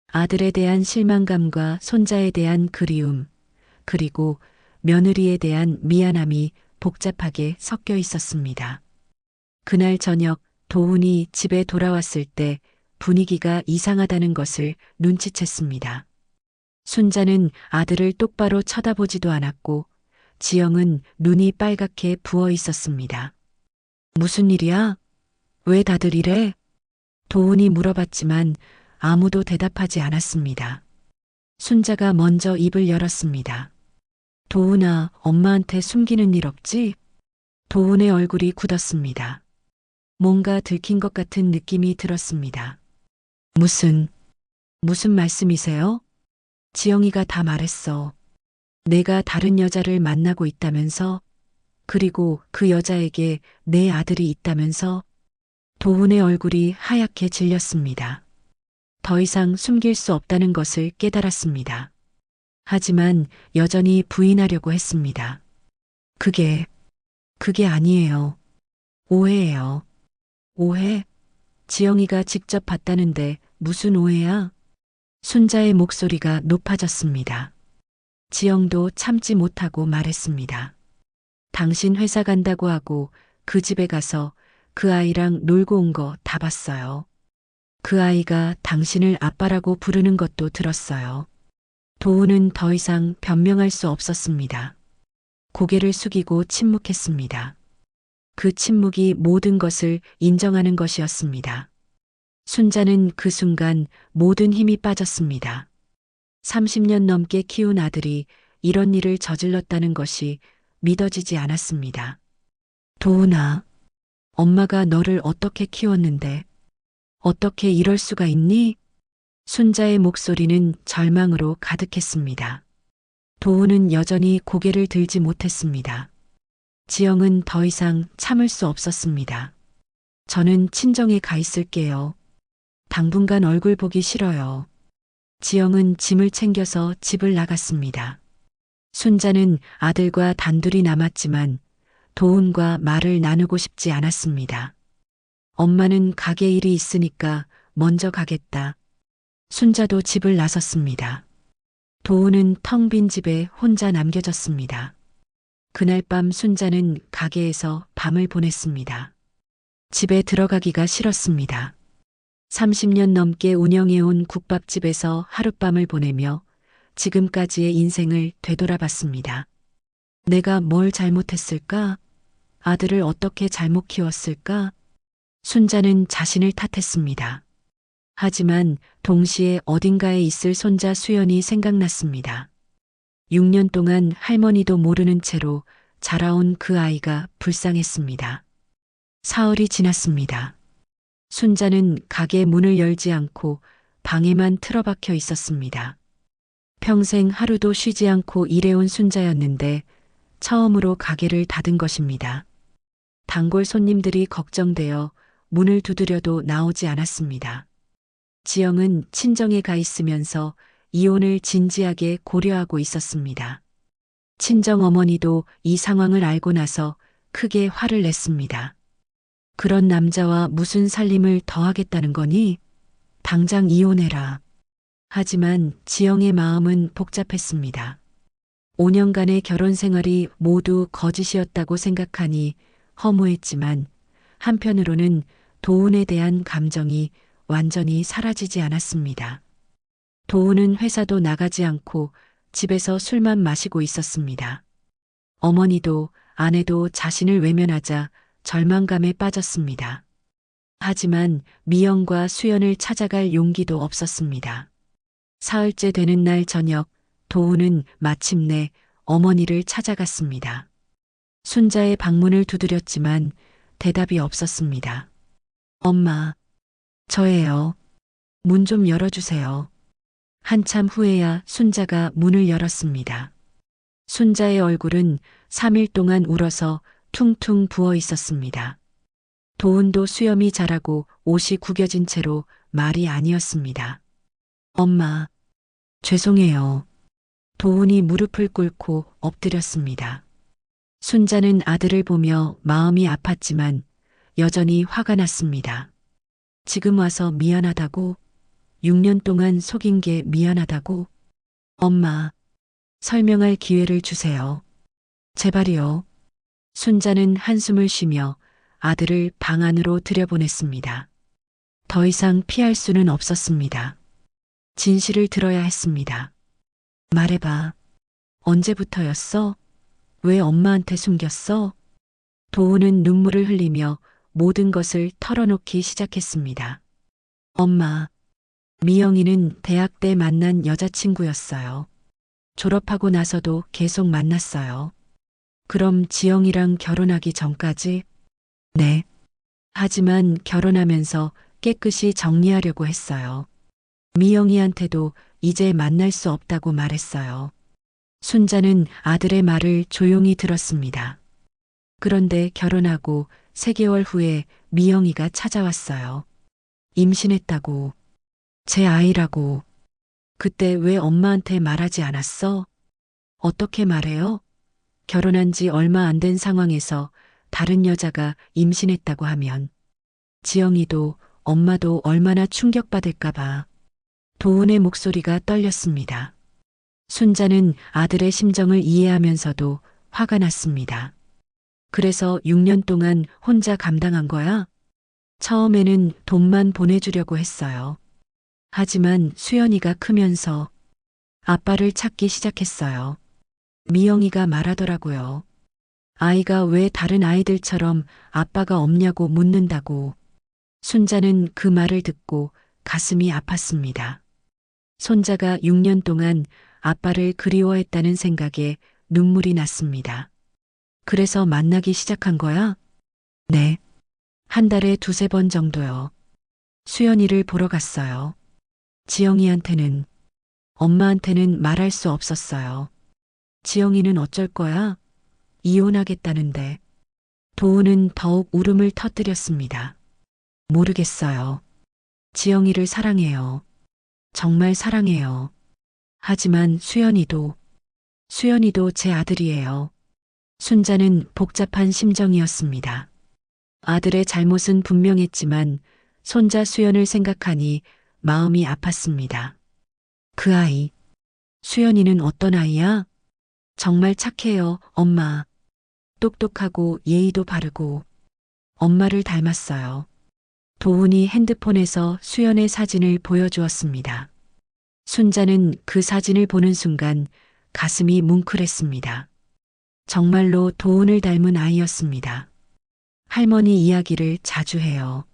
아들에 대한 실망감과 손자에 대한 그리움, 그리고 며느리에 대한 미안함이 복잡하게 섞여 있었습니다. 그날 저녁 도훈이 집에 돌아왔을 때 분위기가 이상하다는 것을 눈치챘습니다. 순자는 아들을 똑바로 쳐다보지도 않았고 지영은 눈이 빨갛게 부어 있었습니다. 무슨 일이야? 왜 다들 이래? 도훈이 물어봤지만 아무도 대답하지 않았습니다. 순자가 먼저 입을 열었습니다. 도훈아, 엄마한테 숨기는 일 없지? 도훈의 얼굴이 굳었습니다. 뭔가 들킨 것 같은 느낌이 들었습니다. 무슨 말씀이세요? 지영이가 다 말했어. 내가 다른 여자를 만나고 있다면서? 그리고 그 여자에게 내 아들이 있다면서? 도훈의 얼굴이 하얗게 질렸습니다. 더 이상 숨길 수 없다는 것을 깨달았습니다. 하지만 여전히 부인하려고 했습니다. 그게 아니에요. 오해예요. 오해? 지영이가 직접 봤다는데 무슨 오해야? 순자의 목소리가 높아졌습니다. 지영도 참지 못하고 말했습니다. 당신 회사 간다고 하고 그 집에 가서 그 아이랑 놀고 온 거 다 봤어요. 그 아이가 당신을 아빠라고 부르는 것도 들었어요. 도훈은 더 이상 변명할 수 없었습니다. 고개를 숙이고 침묵했습니다. 그 침묵이 모든 것을 인정하는 것이었습니다. 순자는 그 순간 모든 힘이 빠졌습니다. 30년 넘게 키운 아들이 이런 일을 저질렀다는 것이 믿어지지 않았습니다. 도훈아, 엄마가 너를 어떻게 키웠는데 어떻게 이럴 수가 있니? 순자의 목소리는 절망으로 가득했습니다. 도훈은 여전히 고개를 들지 못했습니다. 지영은 더 이상 참을 수 없었습니다. 저는 친정에 가 있을게요. 당분간 얼굴 보기 싫어요. 지영은 짐을 챙겨서 집을 나갔습니다. 순자는 아들과 단둘이 남았지만 도훈과 말을 나누고 싶지 않았습니다. 엄마는 가게 일이 있으니까 먼저 가겠다. 순자도 집을 나섰습니다. 도훈은 텅 빈 집에 혼자 남겨졌습니다. 그날 밤 순자는 가게에서 밤을 보냈습니다. 집에 들어가기가 싫었습니다. 30년 넘게 운영해온 국밥집에서 하룻밤을 보내며 지금까지의 인생을 되돌아봤습니다. 내가 뭘 잘못했을까? 아들을 어떻게 잘못 키웠을까? 순자는 자신을 탓했습니다. 하지만 동시에 어딘가에 있을 손자 수연이 생각났습니다. 6년 동안 할머니도 모르는 채로 자라온 그 아이가 불쌍했습니다. 사흘이 지났습니다. 순자는 가게 문을 열지 않고 방에만 틀어박혀 있었습니다. 평생 하루도 쉬지 않고 일해온 순자였는데 처음으로 가게를 닫은 것입니다. 단골 손님들이 걱정되어 문을 두드려도 나오지 않았습니다. 지영은 친정에 가 있으면서 이혼을 진지하게 고려하고 있었습니다. 친정 어머니도 이 상황을 알고 나서 크게 화를 냈습니다. 그런 남자와 무슨 살림을 더 하겠다는 거니? 당장 이혼해라. 하지만 지영의 마음은 복잡했습니다. 5년간의 결혼 생활이 모두 거짓이었다고 생각하니 허무했지만 한편으로는 도훈에 대한 감정이 완전히 사라지지 않았습니다. 도훈은 회사도 나가지 않고 집에서 술만 마시고 있었습니다. 어머니도 아내도 자신을 외면하자 절망감에 빠졌습니다. 하지만 미영과 수연을 찾아갈 용기도 없었습니다. 사흘째 되는 날 저녁 도훈은 마침내 어머니를 찾아갔습니다. 순자의 방문을 두드렸지만 대답이 없었습니다. 엄마, 저예요. 문 좀 열어주세요. 한참 후에야 순자가 문을 열었습니다. 순자의 얼굴은 3일 동안 울어서 퉁퉁 부어 있었습니다. 도훈도 수염이 자라고 옷이 구겨진 채로 말이 아니었습니다. 엄마, 죄송해요. 도훈이 무릎을 꿇고 엎드렸습니다. 순자는 아들을 보며 마음이 아팠지만 여전히 화가 났습니다. 지금 와서 미안하다고? 6년 동안 속인 게 미안하다고? 엄마, 설명할 기회를 주세요. 제발이요. 순자는 한숨을 쉬며 아들을 방 안으로 들여보냈습니다. 더 이상 피할 수는 없었습니다. 진실을 들어야 했습니다. 말해봐. 언제부터였어? 왜 엄마한테 숨겼어? 도훈은 눈물을 흘리며 모든 것을 털어놓기 시작했습니다. 엄마, 미영이는 대학 때 만난 여자친구였어요. 졸업하고 나서도 계속 만났어요. 그럼 지영이랑 결혼하기 전까지? 네. 하지만 결혼하면서 깨끗이 정리하려고 했어요. 미영이한테도 이제 만날 수 없다고 말했어요. 순자는 아들의 말을 조용히 들었습니다. 그런데 결혼하고 3개월 후에 미영이가 찾아왔어요. 임신했다고. 제 아이라고. 그때 왜 엄마한테 말하지 않았어? 어떻게 말해요? 결혼한 지 얼마 안 된 상황에서 다른 여자가 임신했다고 하면 지영이도 엄마도 얼마나 충격받을까봐. 도훈의 목소리가 떨렸습니다. 순자는 아들의 심정을 이해하면서도 화가 났습니다. 그래서 6년 동안 혼자 감당한 거야? 처음에는 돈만 보내주려고 했어요. 하지만 수연이가 크면서 아빠를 찾기 시작했어요. 미영이가 말하더라고요. 아이가 왜 다른 아이들처럼 아빠가 없냐고 묻는다고. 순자는 그 말을 듣고 가슴이 아팠습니다. 손자가 6년 동안 아빠를 그리워했다는 생각에 눈물이 났습니다. 그래서 만나기 시작한 거야? 네. 한 달에 2~3번 정도요. 수연이를 보러 갔어요. 지영이한테는, 엄마한테는 말할 수 없었어요. 지영이는 어쩔 거야? 이혼하겠다는데. 도훈은 더욱 울음을 터뜨렸습니다. 모르겠어요. 지영이를 사랑해요. 정말 사랑해요. 하지만 수연이도 제 아들이에요. 순자는 복잡한 심정이었습니다. 아들의 잘못은 분명했지만 손자 수연을 생각하니 마음이 아팠습니다. 그 아이, 수연이는 어떤 아이야? 정말 착해요, 엄마. 똑똑하고 예의도 바르고 엄마를 닮았어요. 도훈이 핸드폰에서 수연의 사진을 보여주었습니다. 순자는 그 사진을 보는 순간 가슴이 뭉클했습니다. 정말로 도훈을 닮은 아이였습니다. 할머니 이야기를 자주 해요.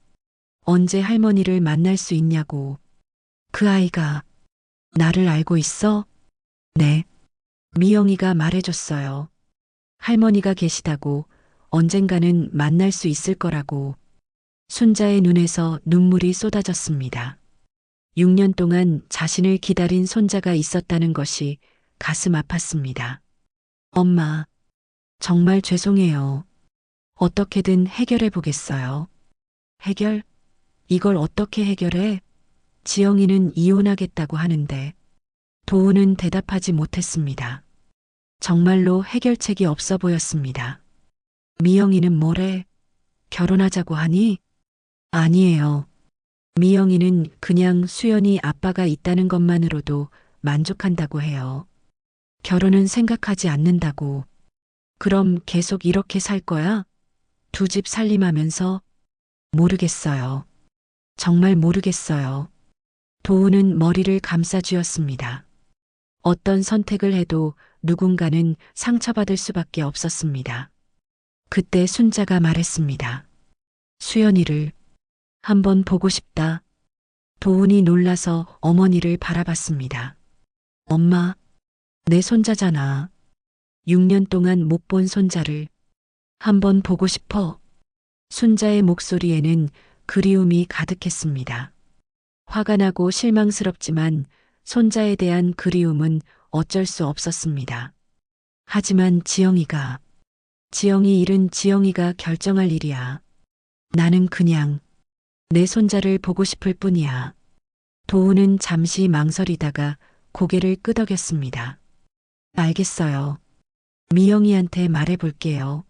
언제 할머니를 만날 수 있냐고. 그 아이가 나를 알고 있어? 네. 미영이가 말해줬어요. 할머니가 계시다고 언젠가는 만날 수 있을 거라고. 순자의 눈에서 눈물이 쏟아졌습니다. 6년 동안 자신을 기다린 손자가 있었다는 것이 가슴 아팠습니다. 엄마, 정말 죄송해요. 어떻게든 해결해 보겠어요. 해결? 이걸 어떻게 해결해? 지영이는 이혼하겠다고 하는데. 도훈은 대답하지 못했습니다. 정말로 해결책이 없어 보였습니다. 미영이는 뭐래? 결혼하자고 하니? 아니에요. 미영이는 그냥 수연이 아빠가 있다는 것만으로도 만족한다고 해요. 결혼은 생각하지 않는다고. 그럼 계속 이렇게 살 거야? 2집 살림하면서? 모르겠어요. 정말 모르겠어요. 도훈은 머리를 감싸쥐었습니다. 어떤 선택을 해도 누군가는 상처받을 수밖에 없었습니다. 그때 순자가 말했습니다. 수연이를 한번 보고 싶다. 도훈이 놀라서 어머니를 바라봤습니다. 엄마, 내 손자잖아. 6년 동안 못 본 손자를 한번 보고 싶어. 순자의 목소리에는 그리움이 가득했습니다. 화가 나고 실망스럽지만 손자에 대한 그리움은 어쩔 수 없었습니다. 하지만 지영이 일은 지영이가 결정할 일이야. 나는 그냥 내 손자를 보고 싶을 뿐이야. 도훈은 잠시 망설이다가 고개를 끄덕였습니다. 알겠어요. 미영이한테 말해볼게요.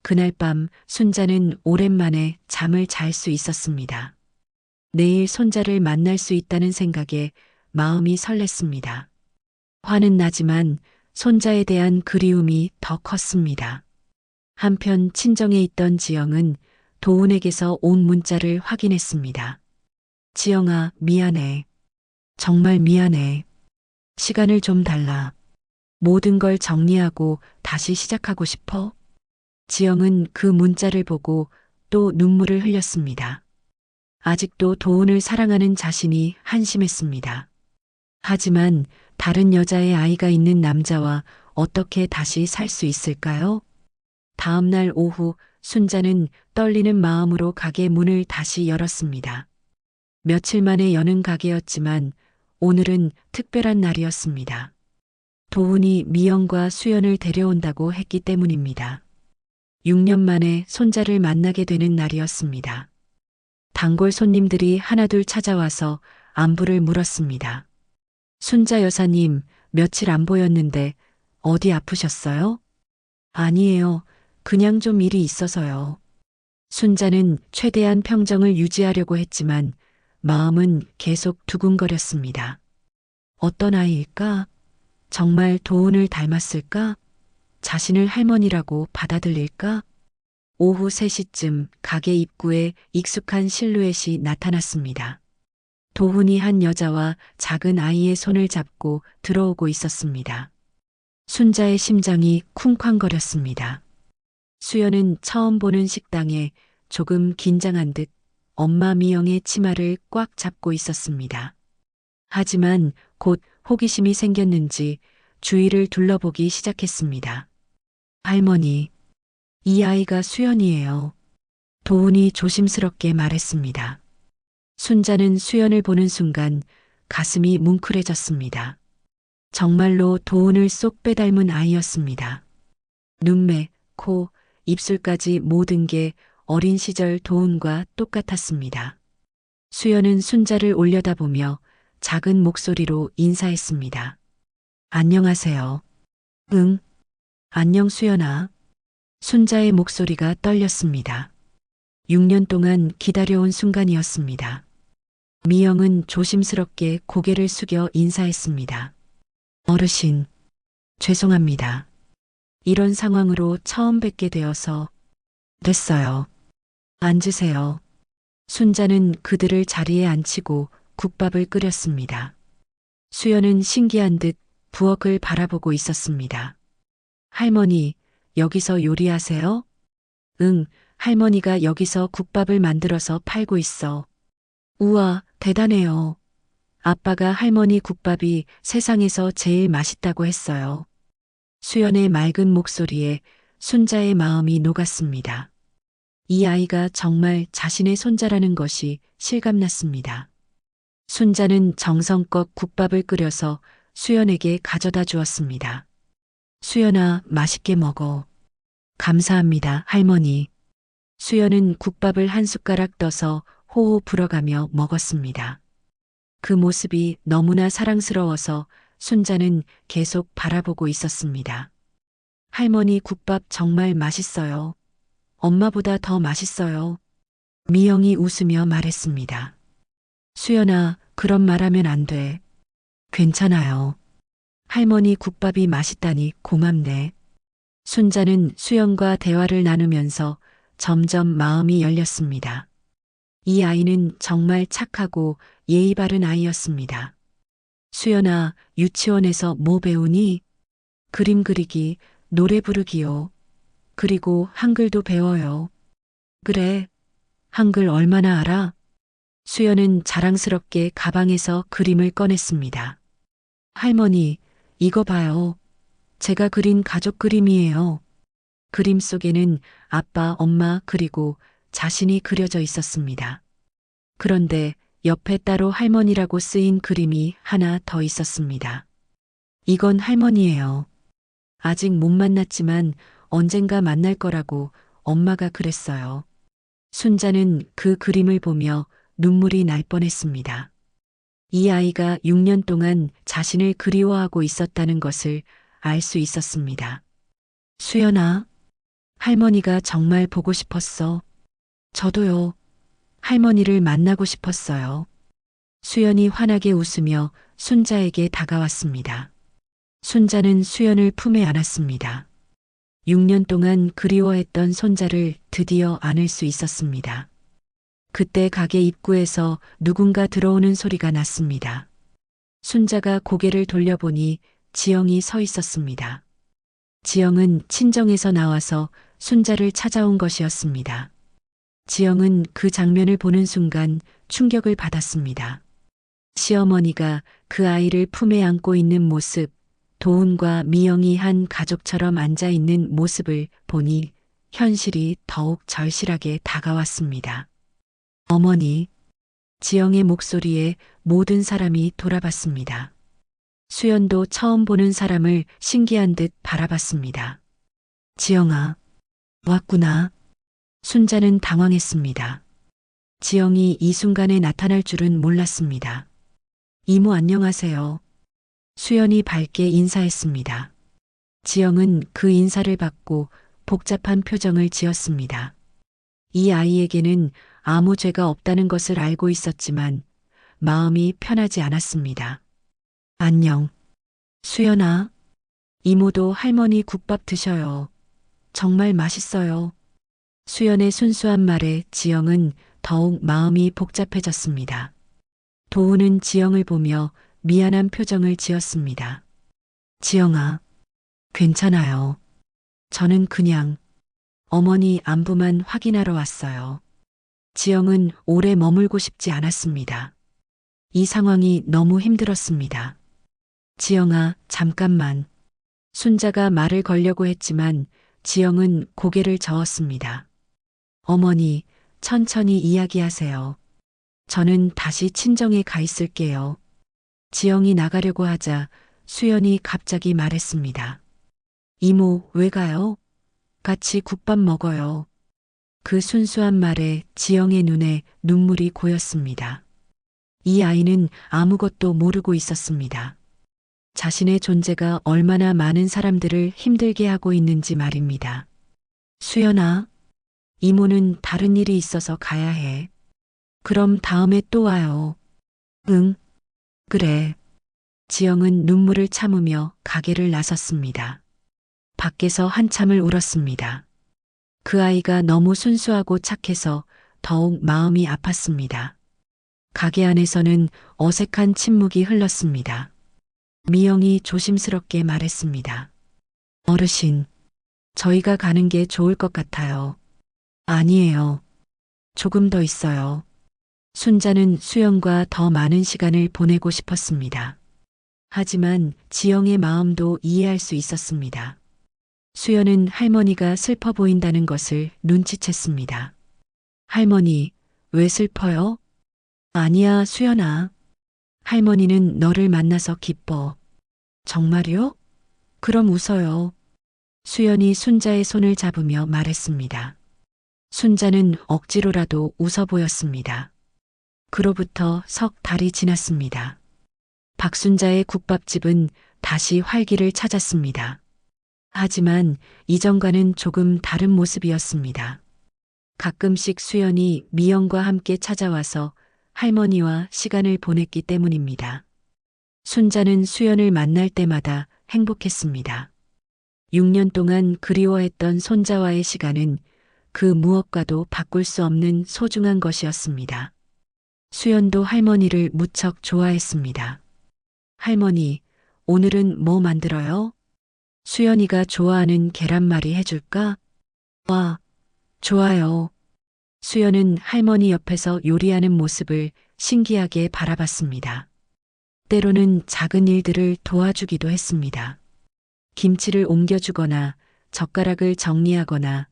그날 밤 순자는 오랜만에 잠을 잘 수 있었습니다. 내일 손자를 만날 수 있다는 생각에 마음이 설렜습니다. 화는 나지만 손자에 대한 그리움이 더 컸습니다. 한편 친정에 있던 지영은 도훈에게서 온 문자를 확인했습니다. 지영아, 미안해. 정말 미안해. 시간을 좀 달라. 모든 걸 정리하고 다시 시작하고 싶어? 지영은 그 문자를 보고 또 눈물을 흘렸습니다. 아직도 도훈을 사랑하는 자신이 한심했습니다. 하지만 다른 여자의 아이가 있는 남자와 어떻게 다시 살 수 있을까요? 다음 날 오후 순자는 떨리는 마음으로 가게 문을 다시 열었습니다. 며칠 만에 여는 가게였지만 오늘은 특별한 날이었습니다. 도훈이 미영과 수연을 데려온다고 했기 때문입니다. 6년 만에 손자를 만나게 되는 날이었습니다. 단골 손님들이 하나둘 찾아와서 안부를 물었습니다. 순자 여사님, 며칠 안 보였는데 어디 아프셨어요? 아니에요. 그냥 좀 일이 있어서요. 순자는 최대한 평정을 유지하려고 했지만 마음은 계속 두근거렸습니다. 어떤 아이일까? 정말 도훈을 닮았을까? 자신을 할머니라고 받아들일까? 오후 3시쯤 가게 입구에 익숙한 실루엣이 나타났습니다. 도훈이 한 여자와 작은 아이의 손을 잡고 들어오고 있었습니다. 순자의 심장이 쿵쾅거렸습니다. 수연은 처음 보는 식당에 조금 긴장한 듯 엄마 미영의 치마를 꽉 잡고 있었습니다. 하지만 곧 호기심이 생겼는지 주위를 둘러보기 시작했습니다. 할머니, 이 아이가 수연이에요. 도훈이 조심스럽게 말했습니다. 순자는 수연을 보는 순간 가슴이 뭉클해졌습니다. 정말로 도훈을 쏙 빼닮은 아이였습니다. 눈매, 코, 입술까지 모든 게 어린 시절 도훈과 똑같았습니다. 수연은 순자를 올려다보며 작은 목소리로 인사했습니다. 안녕하세요. 응. 안녕 수연아. 순자의 목소리가 떨렸습니다. 6년 동안 기다려온 순간이었습니다. 미영은 조심스럽게 고개를 숙여 인사했습니다. 어르신, 죄송합니다. 이런 상황으로 처음 뵙게 되어서. 됐어요. 앉으세요. 순자는 그들을 자리에 앉히고 국밥을 끓였습니다. 수연은 신기한 듯 부엌을 바라보고 있었습니다. 할머니, 여기서 요리하세요? 응, 할머니가 여기서 국밥을 만들어서 팔고 있어. 우와, 대단해요. 아빠가 할머니 국밥이 세상에서 제일 맛있다고 했어요. 수연의 맑은 목소리에 순자의 마음이 녹았습니다. 이 아이가 정말 자신의 손자라는 것이 실감났습니다. 순자는 정성껏 국밥을 끓여서 수연에게 가져다 주었습니다. 수연아, 맛있게 먹어. 감사합니다, 할머니. 수연은 국밥을 한 숟가락 떠서 호호 불어가며 먹었습니다. 그 모습이 너무나 사랑스러워서 순자는 계속 바라보고 있었습니다. 할머니 국밥 정말 맛있어요. 엄마보다 더 맛있어요. 미영이 웃으며 말했습니다. 수연아, 그런 말하면 안 돼. 괜찮아요. 할머니 국밥이 맛있다니 고맙네. 순자는 수연과 대화를 나누면서 점점 마음이 열렸습니다. 이 아이는 정말 착하고 예의 바른 아이였습니다. 수연아, 유치원에서 뭐 배우니? 그림 그리기, 노래 부르기요. 그리고 한글도 배워요. 그래, 한글 얼마나 알아? 수연은 자랑스럽게 가방에서 그림을 꺼냈습니다. 할머니, 이거 봐요. 제가 그린 가족 그림이에요. 그림 속에는 아빠, 엄마, 그리고 자신이 그려져 있었습니다. 그런데 옆에 따로 할머니라고 쓰인 그림이 하나 더 있었습니다. 이건 할머니예요. 아직 못 만났지만 언젠가 만날 거라고 엄마가 그랬어요. 순자는 그 그림을 보며 눈물이 날 뻔했습니다. 이 아이가 6년 동안 자신을 그리워하고 있었다는 것을 알 수 있었습니다. 수연아, 할머니가 정말 보고 싶었어. 저도요. 할머니를 만나고 싶었어요. 수연이 환하게 웃으며 순자에게 다가왔습니다. 순자는 수연을 품에 안았습니다. 6년 동안 그리워했던 손자를 드디어 안을 수 있었습니다. 그때 가게 입구에서 누군가 들어오는 소리가 났습니다. 순자가 고개를 돌려보니 지영이 서 있었습니다. 지영은 친정에서 나와서 순자를 찾아온 것이었습니다. 지영은 그 장면을 보는 순간 충격을 받았습니다. 시어머니가 그 아이를 품에 안고 있는 모습, 도훈과 미영이 한 가족처럼 앉아 있는 모습을 보니 현실이 더욱 절실하게 다가왔습니다. 어머니, 지영의 목소리에 모든 사람이 돌아봤습니다. 수연도 처음 보는 사람을 신기한 듯 바라봤습니다. 지영아, 왔구나. 순자는 당황했습니다. 지영이 이 순간에 나타날 줄은 몰랐습니다. 이모 안녕하세요. 수연이 밝게 인사했습니다. 지영은 그 인사를 받고 복잡한 표정을 지었습니다. 이 아이에게는 아무 죄가 없다는 것을 알고 있었지만 마음이 편하지 않았습니다. 안녕. 수연아. 이모도 할머니 국밥 드셔요. 정말 맛있어요. 수연의 순수한 말에 지영은 더욱 마음이 복잡해졌습니다. 도훈은 지영을 보며 미안한 표정을 지었습니다. 지영아, 괜찮아요. 저는 그냥 어머니 안부만 확인하러 왔어요. 지영은 오래 머물고 싶지 않았습니다. 이 상황이 너무 힘들었습니다. 지영아, 잠깐만. 순자가 말을 걸려고 했지만 지영은 고개를 저었습니다. 어머니, 천천히 이야기하세요. 저는 다시 친정에 가 있을게요. 지영이 나가려고 하자 수연이 갑자기 말했습니다. 이모, 왜 가요? 같이 국밥 먹어요. 그 순수한 말에 지영의 눈에 눈물이 고였습니다. 이 아이는 아무것도 모르고 있었습니다. 자신의 존재가 얼마나 많은 사람들을 힘들게 하고 있는지 말입니다. 수연아, 이모는 다른 일이 있어서 가야 해. 그럼 다음에 또 와요. 응, 그래. 지영은 눈물을 참으며 가게를 나섰습니다. 밖에서 한참을 울었습니다. 그 아이가 너무 순수하고 착해서 더욱 마음이 아팠습니다. 가게 안에서는 어색한 침묵이 흘렀습니다. 미영이 조심스럽게 말했습니다. 어르신, 저희가 가는 게 좋을 것 같아요. 아니에요. 조금 더 있어요. 순자는 수연과 더 많은 시간을 보내고 싶었습니다. 하지만 지영의 마음도 이해할 수 있었습니다. 수연은 할머니가 슬퍼 보인다는 것을 눈치챘습니다. 할머니, 왜 슬퍼요? 아니야, 수연아. 할머니는 너를 만나서 기뻐. 정말요? 그럼 웃어요. 수연이 순자의 손을 잡으며 말했습니다. 순자는 억지로라도 웃어 보였습니다. 그로부터 석 달이 지났습니다. 박순자의 국밥집은 다시 활기를 찾았습니다. 하지만 이전과는 조금 다른 모습이었습니다. 가끔씩 수연이 미영과 함께 찾아와서 할머니와 시간을 보냈기 때문입니다. 순자는 수연을 만날 때마다 행복했습니다. 6년 동안 그리워했던 손자와의 시간은 그 무엇과도 바꿀 수 없는 소중한 것이었습니다. 수연도 할머니를 무척 좋아했습니다. 할머니, 오늘은 뭐 만들어요? 수연이가 좋아하는 계란말이 해줄까? 와, 좋아요. 수연은 할머니 옆에서 요리하는 모습을 신기하게 바라봤습니다. 때로는 작은 일들을 도와주기도 했습니다. 김치를 옮겨주거나 젓가락을 정리하거나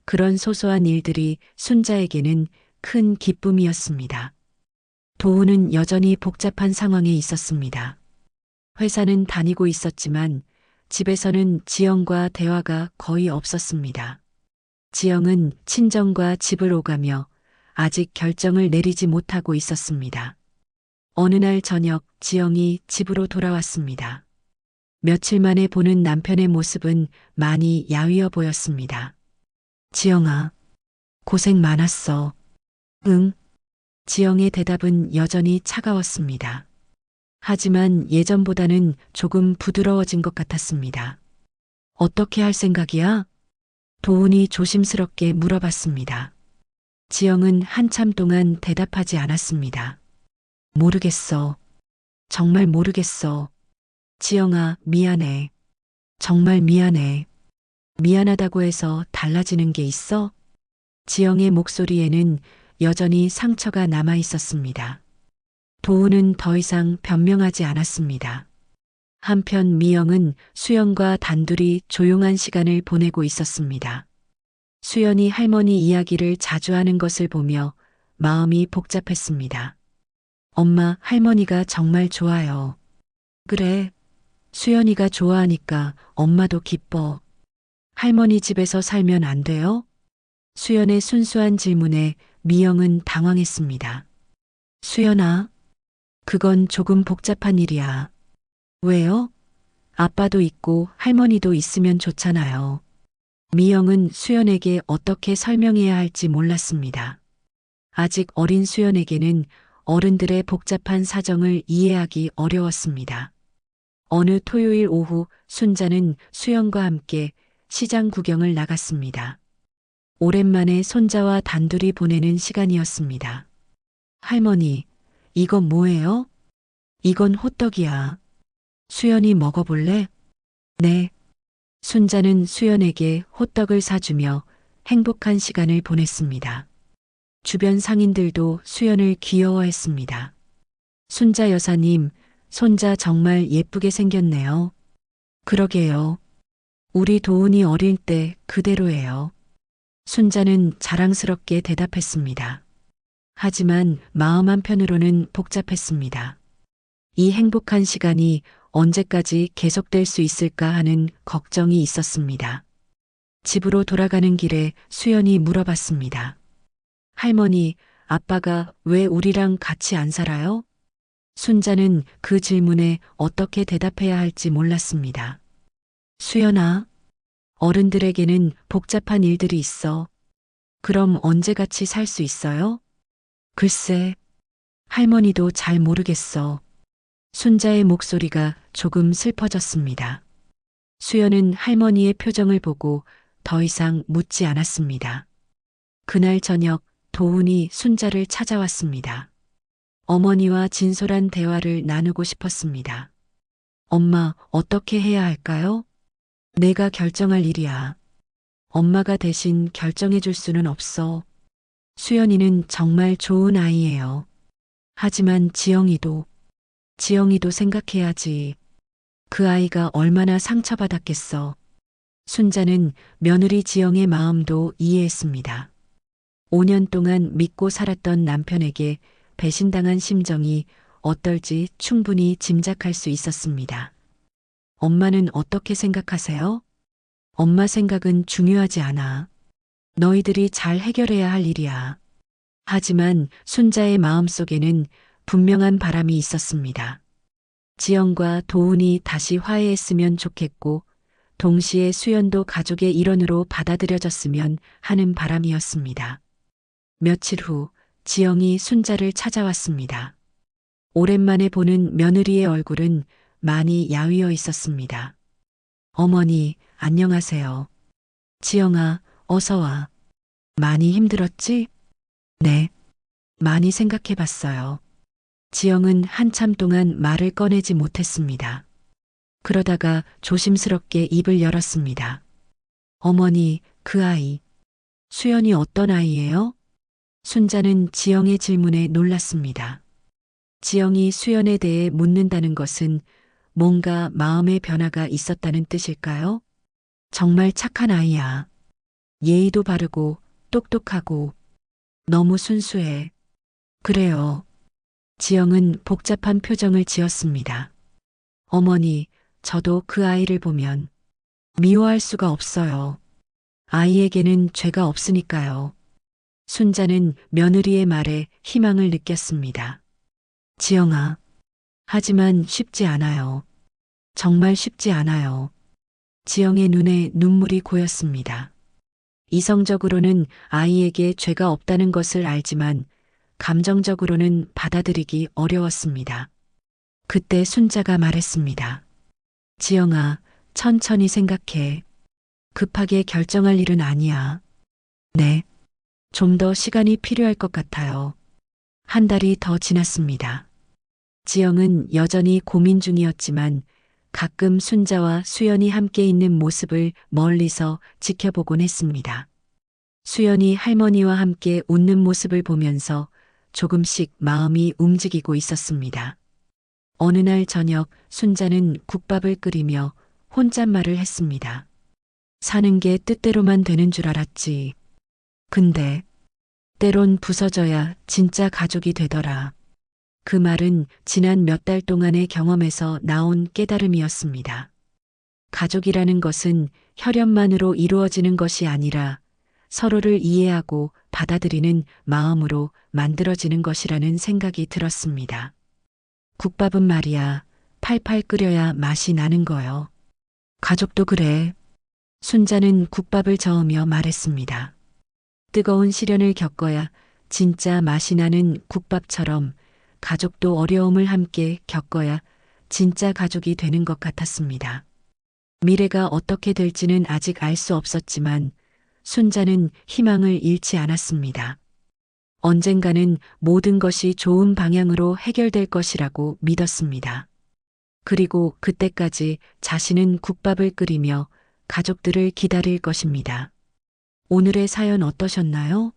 그런 소소한 일들이 순자에게는 큰 기쁨이었습니다. 도훈은 여전히 복잡한 상황에 있었습니다. 회사는 다니고 있었지만 집에서는 지영과 대화가 거의 없었습니다. 지영은 친정과 집을 오가며 아직 결정을 내리지 못하고 있었습니다. 어느 날 저녁 지영이 집으로 돌아왔습니다. 며칠 만에 보는 남편의 모습은 많이 야위어 보였습니다. 지영아, 고생 많았어. 응. 지영의 대답은 여전히 차가웠습니다. 하지만 예전보다는 조금 부드러워진 것 같았습니다. 어떻게 할 생각이야? 도훈이 조심스럽게 물어봤습니다. 지영은 한참 동안 대답하지 않았습니다. 모르겠어. 정말 모르겠어. 지영아, 미안해. 정말 미안해. 미안하다고 해서 달라지는 게 있어? 지영의 목소리에는 여전히 상처가 남아 있었습니다. 도훈은 더 이상 변명하지 않았습니다. 한편 미영은 수연과 단둘이 조용한 시간을 보내고 있었습니다. 수연이 할머니 이야기를 자주 하는 것을 보며 마음이 복잡했습니다. 엄마, 할머니가 정말 좋아요. 그래. 수연이가 좋아하니까 엄마도 기뻐. 할머니 집에서 살면 안 돼요? 수연의 순수한 질문에 미영은 당황했습니다. 수연아, 그건 조금 복잡한 일이야. 왜요? 아빠도 있고 할머니도 있으면 좋잖아요. 미영은 수연에게 어떻게 설명해야 할지 몰랐습니다. 아직 어린 수연에게는 어른들의 복잡한 사정을 이해하기 어려웠습니다. 어느 토요일 오후 순자는 수연과 함께 시장 구경을 나갔습니다. 오랜만에 손자와 단둘이 보내는 시간이었습니다. 할머니, 이건 뭐예요? 이건 호떡이야. 수연이 먹어볼래? 네. 순자는 수연에게 호떡을 사주며 행복한 시간을 보냈습니다. 주변 상인들도 수연을 귀여워했습니다. 순자 여사님, 손자 정말 예쁘게 생겼네요. 그러게요. 우리 도훈이 어릴 때 그대로예요. 순자는 자랑스럽게 대답했습니다. 하지만 마음 한편으로는 복잡했습니다. 이 행복한 시간이 언제까지 계속될 수 있을까 하는 걱정이 있었습니다. 집으로 돌아가는 길에 수연이 물어봤습니다. 할머니, 아빠가 왜 우리랑 같이 안 살아요? 순자는 그 질문에 어떻게 대답해야 할지 몰랐습니다. 수연아, 어른들에게는 복잡한 일들이 있어. 그럼 언제 같이 살 수 있어요? 글쎄, 할머니도 잘 모르겠어. 순자의 목소리가 조금 슬퍼졌습니다. 수연은 할머니의 표정을 보고 더 이상 묻지 않았습니다. 그날 저녁 도훈이 순자를 찾아왔습니다. 어머니와 진솔한 대화를 나누고 싶었습니다. 엄마, 어떻게 해야 할까요? 내가 결정할 일이야. 엄마가 대신 결정해 줄 수는 없어. 수연이는 정말 좋은 아이예요. 하지만 지영이도 생각해야지. 그 아이가 얼마나 상처받았겠어. 순자는 며느리 지영의 마음도 이해했습니다. 5년 동안 믿고 살았던 남편에게 배신당한 심정이 어떨지 충분히 짐작할 수 있었습니다. 엄마는 어떻게 생각하세요? 엄마 생각은 중요하지 않아. 너희들이 잘 해결해야 할 일이야. 하지만 순자의 마음속에는 분명한 바람이 있었습니다. 지영과 도훈이 다시 화해했으면 좋겠고, 동시에 수연도 가족의 일원으로 받아들여졌으면 하는 바람이었습니다. 며칠 후 지영이 순자를 찾아왔습니다. 오랜만에 보는 며느리의 얼굴은 많이 야위어 있었습니다. 어머니, 안녕하세요. 지영아, 어서 와. 많이 힘들었지? 네. 많이 생각해 봤어요. 지영은 한참 동안 말을 꺼내지 못했습니다. 그러다가 조심스럽게 입을 열었습니다. 어머니, 그 아이. 수연이 어떤 아이예요? 순자는 지영의 질문에 놀랐습니다. 지영이 수연에 대해 묻는다는 것은 뭔가 마음의 변화가 있었다는 뜻일까요? 정말 착한 아이야. 예의도 바르고 똑똑하고 너무 순수해. 그래요. 지영은 복잡한 표정을 지었습니다. 어머니, 저도 그 아이를 보면 미워할 수가 없어요. 아이에게는 죄가 없으니까요. 순자는 며느리의 말에 희망을 느꼈습니다. 지영아, 하지만 쉽지 않아요. 정말 쉽지 않아요. 지영의 눈에 눈물이 고였습니다. 이성적으로는 아이에게 죄가 없다는 것을 알지만 감정적으로는 받아들이기 어려웠습니다. 그때 순자가 말했습니다. 지영아, 천천히 생각해. 급하게 결정할 일은 아니야. 네. 좀 더 시간이 필요할 것 같아요. 한 달이 더 지났습니다. 지영은 여전히 고민 중이었지만 가끔 순자와 수연이 함께 있는 모습을 멀리서 지켜보곤 했습니다. 수연이 할머니와 함께 웃는 모습을 보면서 조금씩 마음이 움직이고 있었습니다. 어느 날 저녁 순자는 국밥을 끓이며 혼잣말을 했습니다. 사는 게 뜻대로만 되는 줄 알았지. 근데 때론 부서져야 진짜 가족이 되더라. 그 말은 지난 몇 달 동안의 경험에서 나온 깨달음이었습니다. 가족이라는 것은 혈연만으로 이루어지는 것이 아니라 서로를 이해하고 받아들이는 마음으로 만들어지는 것이라는 생각이 들었습니다. 국밥은 말이야, 팔팔 끓여야 맛이 나는 거요. 가족도 그래. 순자는 국밥을 저으며 말했습니다. 뜨거운 시련을 겪어야 진짜 맛이 나는 국밥처럼 가족도 어려움을 함께 겪어야 진짜 가족이 되는 것 같았습니다. 미래가 어떻게 될지는 아직 알 수 없었지만 순자는 희망을 잃지 않았습니다. 언젠가는 모든 것이 좋은 방향으로 해결될 것이라고 믿었습니다. 그리고 그때까지 자신은 국밥을 끓이며 가족들을 기다릴 것입니다. 오늘의 사연 어떠셨나요?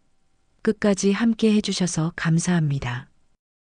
끝까지 함께 해주셔서 감사합니다.